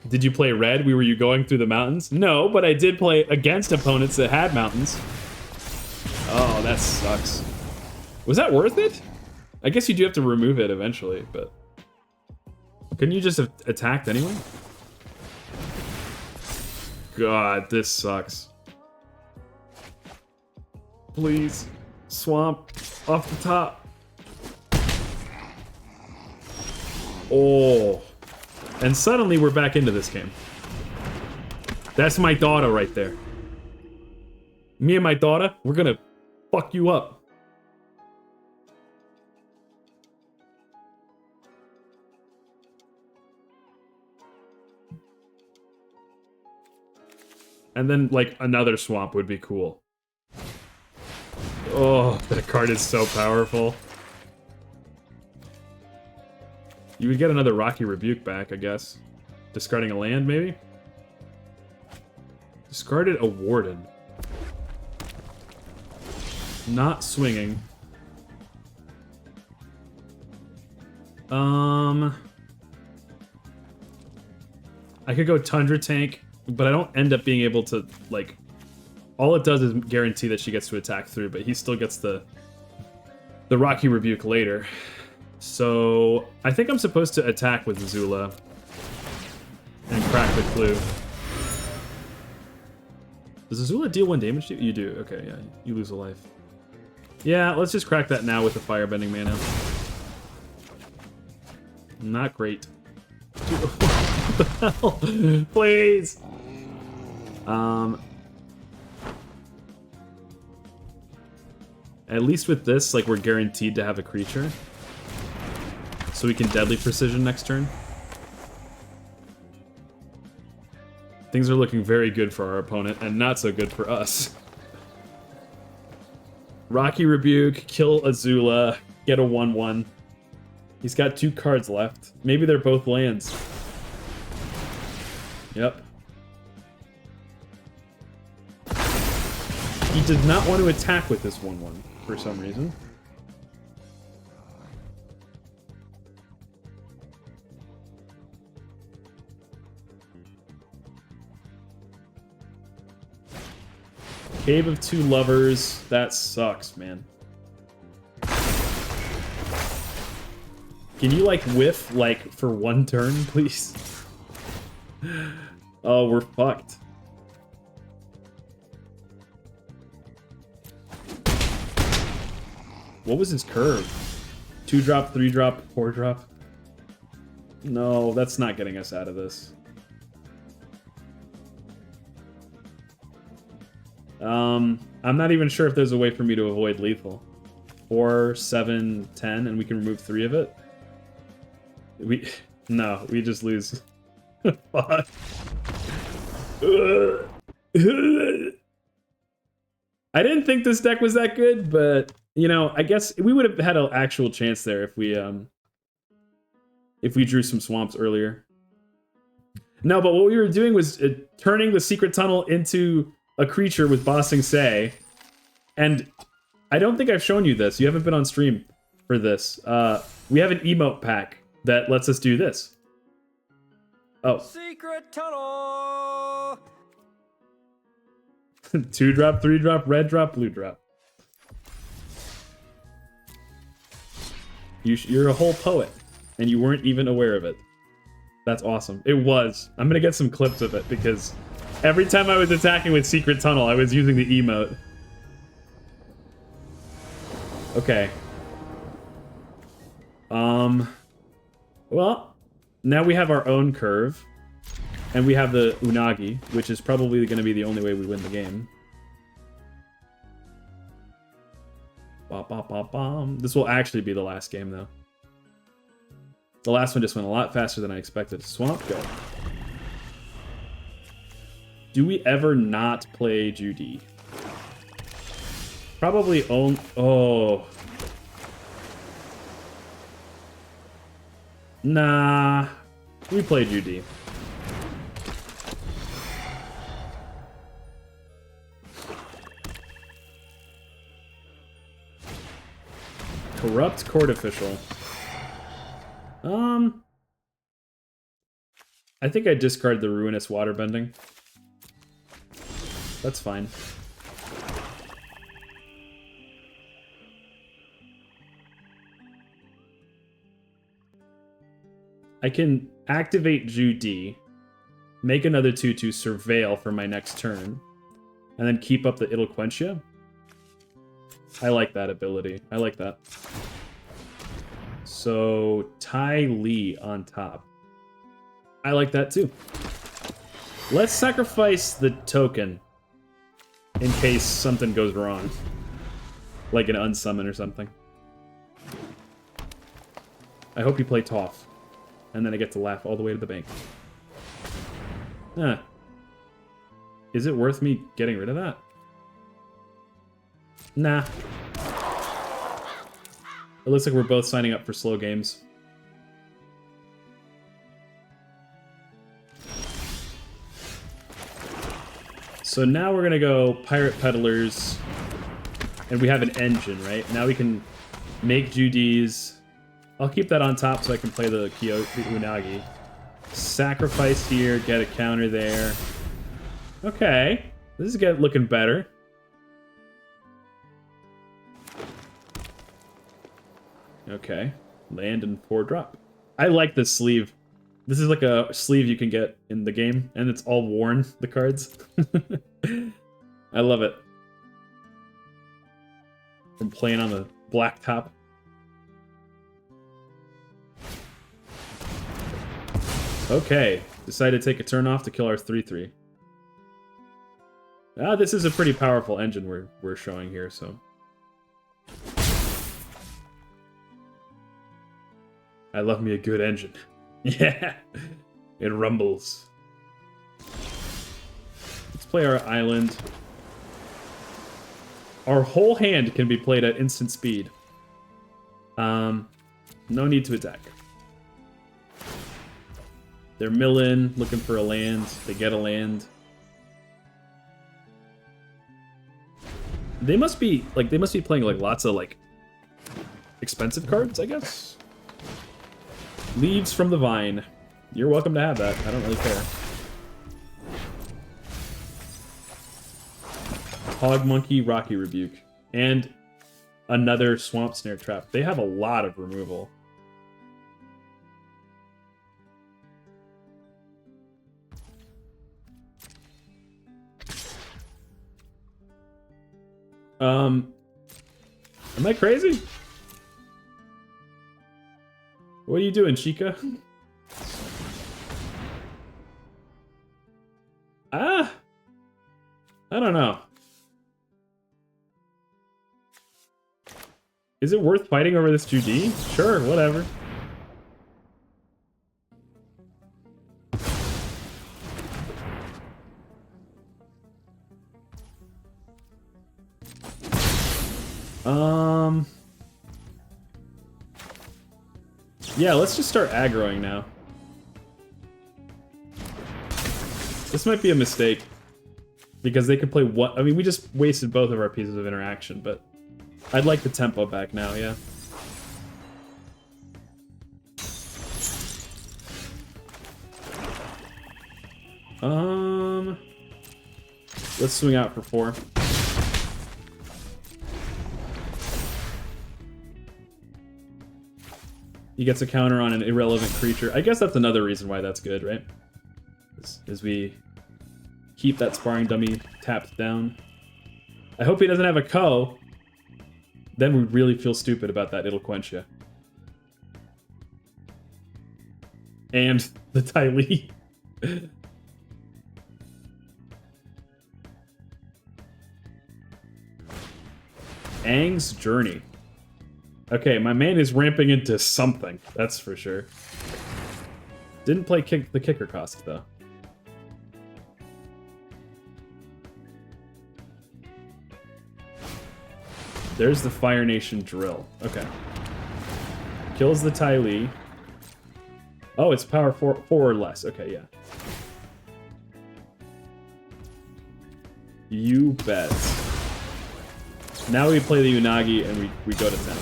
Did you play red? Were you going through the mountains? No, but I did play against opponents that had mountains. Oh, that sucks. Was that worth it? I guess you do have to remove it eventually, but... Couldn't you just have attacked anyway? God, this sucks. Please. Swamp. Off the top. Oh. And suddenly we're back into this game. That's my daughter right there. Me and my daughter, we're gonna fuck you up. And then, like, another swamp would be cool. Oh, that card is so powerful. You would get another Rocky Rebuke back, I guess. Discarding a land, maybe? Discarded a Warden. Not swinging. I could go Tundra Tank, but I don't end up being able to, like... All it does is guarantee that she gets to attack through, but he still gets the Rocky Rebuke later. So, I think I'm supposed to attack with Zula and crack the clue. Does Zula deal 1 damage to you? You do. Okay, yeah. You lose a life. Yeah, let's just crack that now with the Firebending mana. Not great. Dude, what the hell? Please! At least with this, like, we're guaranteed to have a creature. So we can Deadly Precision next turn. Things are looking very good for our opponent, and not so good for us. Rocky Rebuke, kill Azula, get a 1/1. He's got 2 cards left. Maybe they're both lands. Yep. He did not want to attack with this 1/1 for some reason. Cave of Two Lovers. That sucks, man. Can you, like, whiff, like, for 1 turn, please? Oh, we're fucked. What was his curve? 2-drop, 3-drop, 4-drop? No, that's not getting us out of this. I'm not even sure if there's a way for me to avoid lethal. 4, 7, 10, and we can remove 3 of it? No, we just lose. Fuck. I didn't think this deck was that good, but, you know, I guess we would have had an actual chance there if we drew some swamps earlier. No, but what we were doing was turning the Secret Tunnel into a creature with Bossing Say, and I don't think I've shown you this. You haven't been on stream for this. We have an emote pack that lets us do this. Oh. Secret tunnel. 2-drop, 3-drop, red drop, blue drop. You're a whole poet, and you weren't even aware of it. That's awesome. It was. I'm gonna get some clips of it, because every time I was attacking with Secret Tunnel, I was using the emote. Okay. Well, now we have our own curve, and we have the Unagi, which is probably going to be the only way we win the game. Ba, ba, ba, bum. This will actually be the last game, though. The last one just went a lot faster than I expected. Swamp, go. Do we ever not play Judy? Probably own. Oh. Nah. We play Judy. Corrupt court official. I think I discard the ruinous waterbending. That's fine. I can activate Judy, make another 2/2 surveil for my next turn, and then keep up the Eloquentia. I like that ability. I like that. So, Tai Li on top. I like that too. Let's sacrifice the token in case something goes wrong. Like an unsummon or something. I hope you play Toph. And then I get to laugh all the way to the bank. Huh. Is it worth me getting rid of that? Nah. It looks like we're both signing up for slow games. So now we're gonna go Pirate Peddlers, and we have an engine, right? Now we can make Judy's. I'll keep that on top so I can play the Unagi. Sacrifice here, get a counter there. Okay, this is looking better. Okay, land and 4-drop. I like this sleeve. This is like a sleeve you can get in the game, and it's all worn, the cards. I love it. From playing on the black top. Okay, decided to take a turn off to kill our 3/3. Ah, this is a pretty powerful engine we're showing here, so. I love me a good engine. Yeah, it rumbles. Let's play our island. Our whole hand can be played at instant speed. No need to attack. They're milling, looking for a land. They get a land. They must be playing like lots of like expensive cards, I guess. Leaves from the vine. You're welcome to have that. I don't really care. Hog Monkey, Rocky Rebuke, and another Swamp Snare Trap. They have a lot of removal. Am I crazy? What are you doing, Chica? I don't know. Is it worth fighting over this Judy? Sure, whatever. Yeah, let's just start aggroing now. This might be a mistake. Because they could play what? I mean, we just wasted both of our pieces of interaction, but I'd like the tempo back now, yeah. Let's swing out for 4. He gets a counter on an irrelevant creature. I guess that's another reason why that's good, right? Is we keep that sparring dummy tapped down. I hope he doesn't have a Ko. Then we really feel stupid about that Eloquentia. And the Tai Li. Aang's Journey. Okay, my main is ramping into something. That's for sure. Didn't play the kicker cost, though. There's the Fire Nation drill. Okay. Kills the Ty Lee. Oh, it's power 4 or less. Okay, yeah. You bet. Now we play the Unagi and we go to town.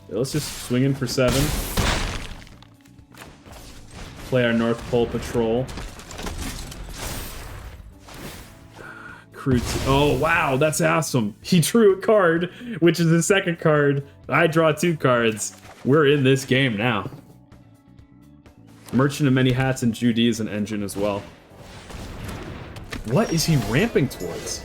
Yeah, let's just swing in for 7. Play our North Pole Patrol. Oh, wow, that's awesome. He drew a card, which is the second card. I draw 2 cards. We're in this game now. Merchant of Many Hats and Judy is an engine as well. What is he ramping towards?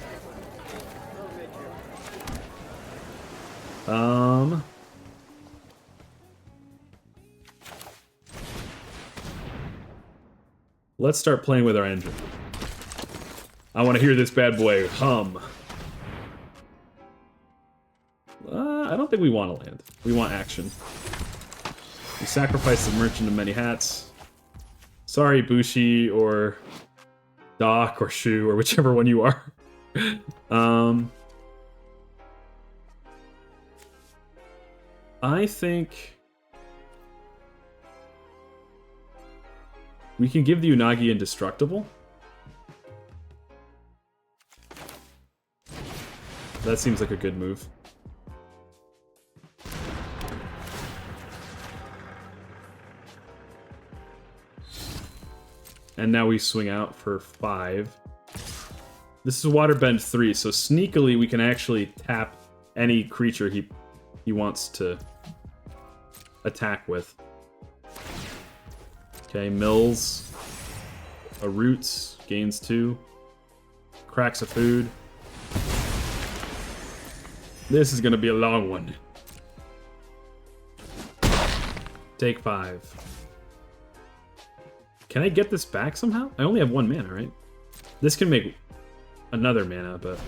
Let's start playing with our engine. I want to hear this bad boy hum. I don't think we want to land. We want action. We sacrifice the Merchant of Many Hats. Sorry, Bushi or Doc or Shu or whichever one you are. I think we can give the Unagi Indestructible. That seems like a good move. And now we swing out for 5. This is Waterbend 3, so sneakily we can actually tap any creature he wants to attack with. Okay, Mills. A Roots, gains 2. Cracks a food. This is gonna be a long one. Take 5. Can I get this back somehow? I only have 1 mana, right? This can make another mana, but...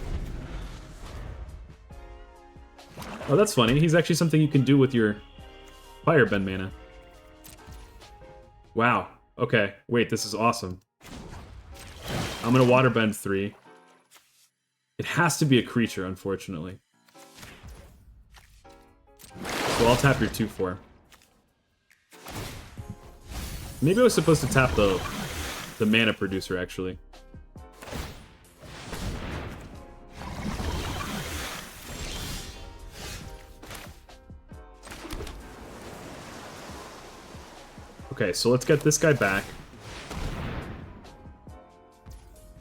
Oh, that's funny. He's actually something you can do with your Firebend mana. Wow. Okay. Wait, this is awesome. I'm gonna Waterbend 3. It has to be a creature, unfortunately. So I'll tap your 2/4. Maybe I was supposed to tap the mana producer, actually. Okay, so let's get this guy back.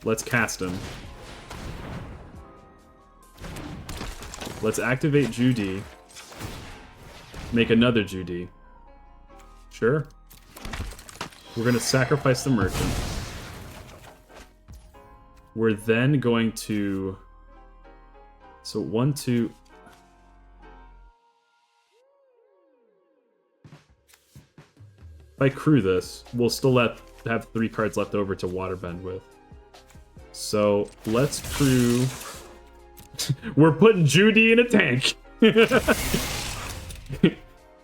Let's cast him. Let's activate Judy. Make another Judy. Sure. We're going to sacrifice the Merchant. We're then going to... So 1, 2... If I crew this, we'll still have 3 cards left over to Waterbend with. So let's crew... We're putting Judy in a tank.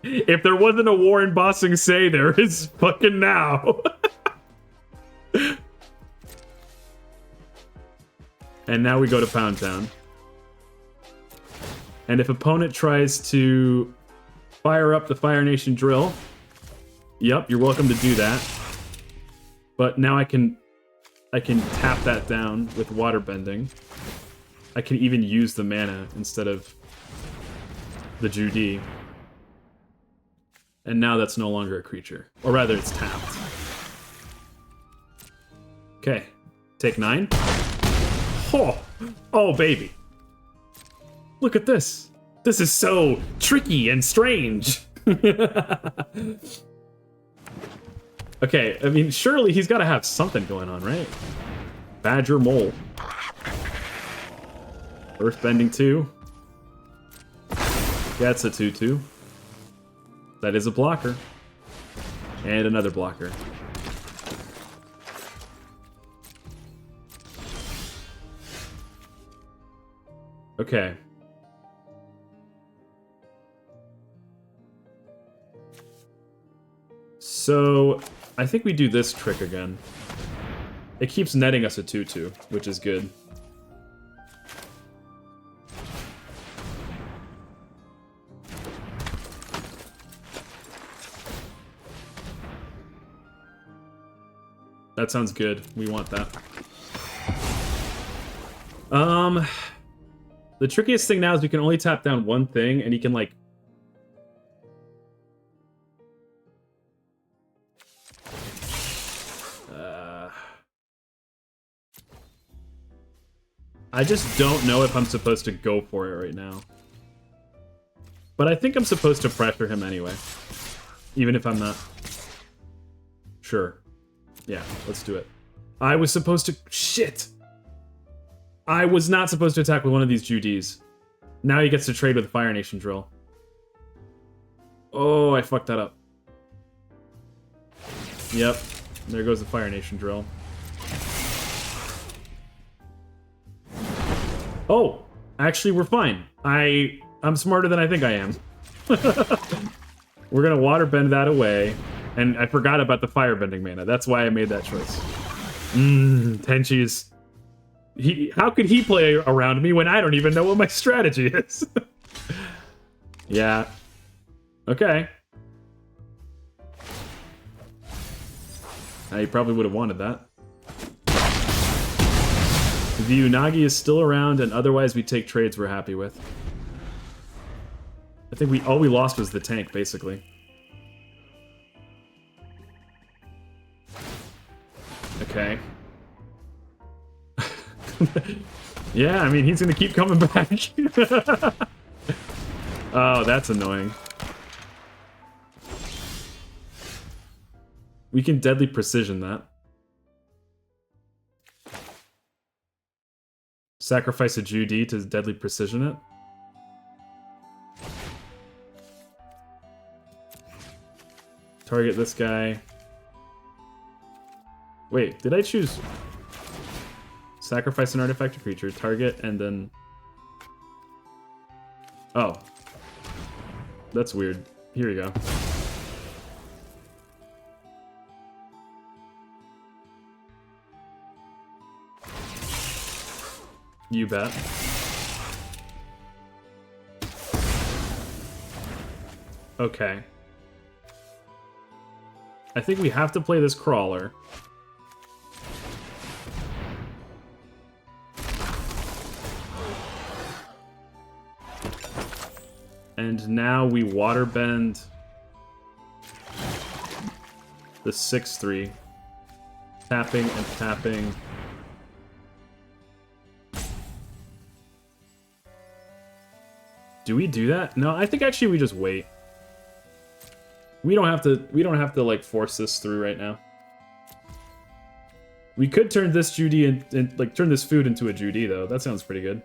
If there wasn't a war in Ba Sing Se, there is fucking now. And now we go to Pound Town. And if opponent tries to fire up the Fire Nation drill, yep, you're welcome to do that. But now I can tap that down with Waterbending. I can even use the mana instead of the Judy. And now that's no longer a creature. Or rather, it's tapped. Okay. Take 9. Oh! Oh, baby. Look at this. This is so tricky and strange. Okay, I mean, surely he's got to have something going on, right? Badger Mole. Earthbending 2. That's a 2/2. That is a blocker. And another blocker. Okay. So, I think we do this trick again. It keeps netting us a 2/2, which is good. That sounds good. We want that. The trickiest thing now is we can only tap down one thing, and he can, like... I just don't know if I'm supposed to go for it right now. But I think I'm supposed to pressure him anyway. Even if I'm not. Sure. Yeah, let's do it. I was supposed to... Shit! I was not supposed to attack with one of these Judies. Now he gets to trade with Fire Nation Drill. Oh, I fucked that up. Yep. There goes the Fire Nation Drill. Oh! Actually, we're fine. I'm smarter than I think I am. We're gonna waterbend that away. And I forgot about the firebending mana. That's why I made that choice. Tenchi's... How could he play around me when I don't even know what my strategy is? Yeah. Okay. I probably would have wanted that. The Unagi is still around, and otherwise we take trades we're happy with. I think all we lost was the tank, basically. Okay. Yeah, I mean, he's gonna keep coming back. Oh, that's annoying. We can deadly precision that. Sacrifice a Judy to deadly precision it. Target this guy. Wait, did I choose... Sacrifice an artifact or creature, target, and then... Oh. That's weird. Here we go. You bet. Okay. I think we have to play this crawler. And now we waterbend the 6/3. Tapping and tapping. Do we do that? No, I think actually we just wait. We don't have to like force this through right now. We could turn this Judy and like turn this food into a Judy though. That sounds pretty good.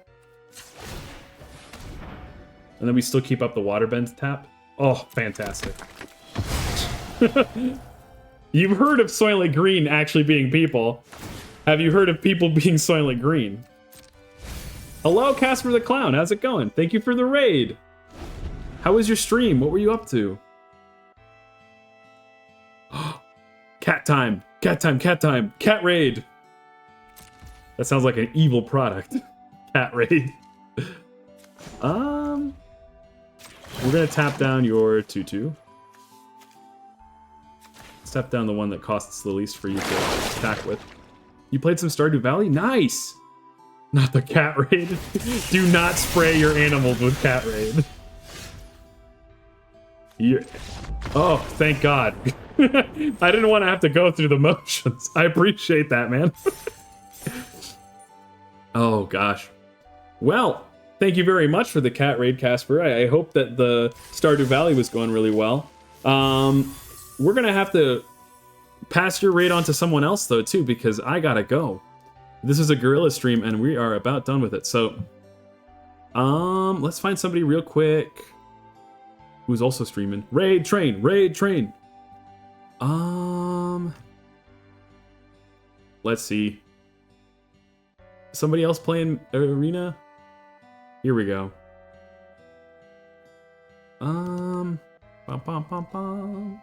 And then we still keep up the waterbend tap. Oh, fantastic. You've heard of Soylent Green actually being people. Have you heard of people being Soylent Green? Hello, Casper the Clown. How's it going? Thank you for the raid. How was your stream? What were you up to? Cat time. Cat time, cat time. Cat raid. That sounds like an evil product. Cat raid. We're gonna tap down your 2/2. Let's tap down the one that costs the least for you to attack with. You played some Stardew Valley? Nice! Not the cat raid. Do not spray your animals with cat raid. Oh, thank God. I didn't want to have to go through the motions. I appreciate that, man. Oh, gosh. Well, thank you very much for the cat raid, Casper. I hope that the Stardew Valley was going really well. We're going to have to pass your raid on to someone else, though, too, because I gotta go. This is a gorilla stream, and we are about done with it. So, let's find somebody real quick who's also streaming. Raid train, raid train. Let's see. Somebody else playing Arena? Here we go. Bum, bum, bum, bum.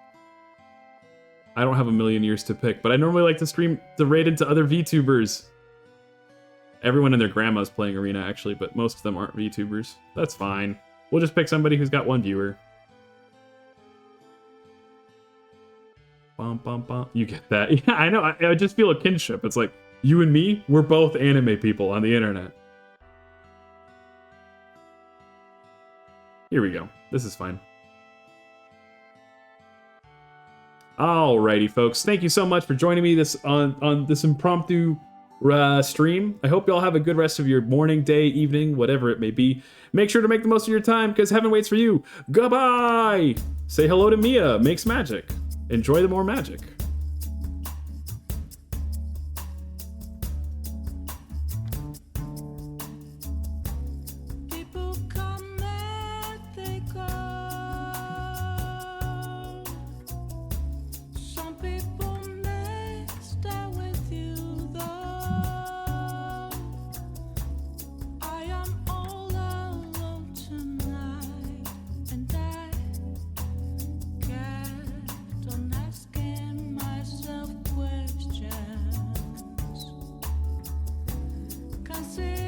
I don't have a million years to pick, but I normally like to stream to raid into other VTubers. Everyone and their grandma's playing Arena, actually, but most of them aren't VTubers. That's fine. We'll just pick somebody who's got one viewer. Bum, bum, bum. You get that. Yeah, I know. I just feel a kinship. It's like, you and me, we're both anime people on the internet. Here we go. This is fine. Alrighty, folks. Thank you so much for joining me on this impromptu stream. I hope you all have a good rest of your morning, day, evening, whatever it may be. Make sure to make the most of your time, because heaven waits for you. Goodbye! Say hello to Mia. Makes magic. Enjoy the more magic. People come and they go. Some people may stay with you though. I am all alone tonight, and I kept on asking myself questions. Consider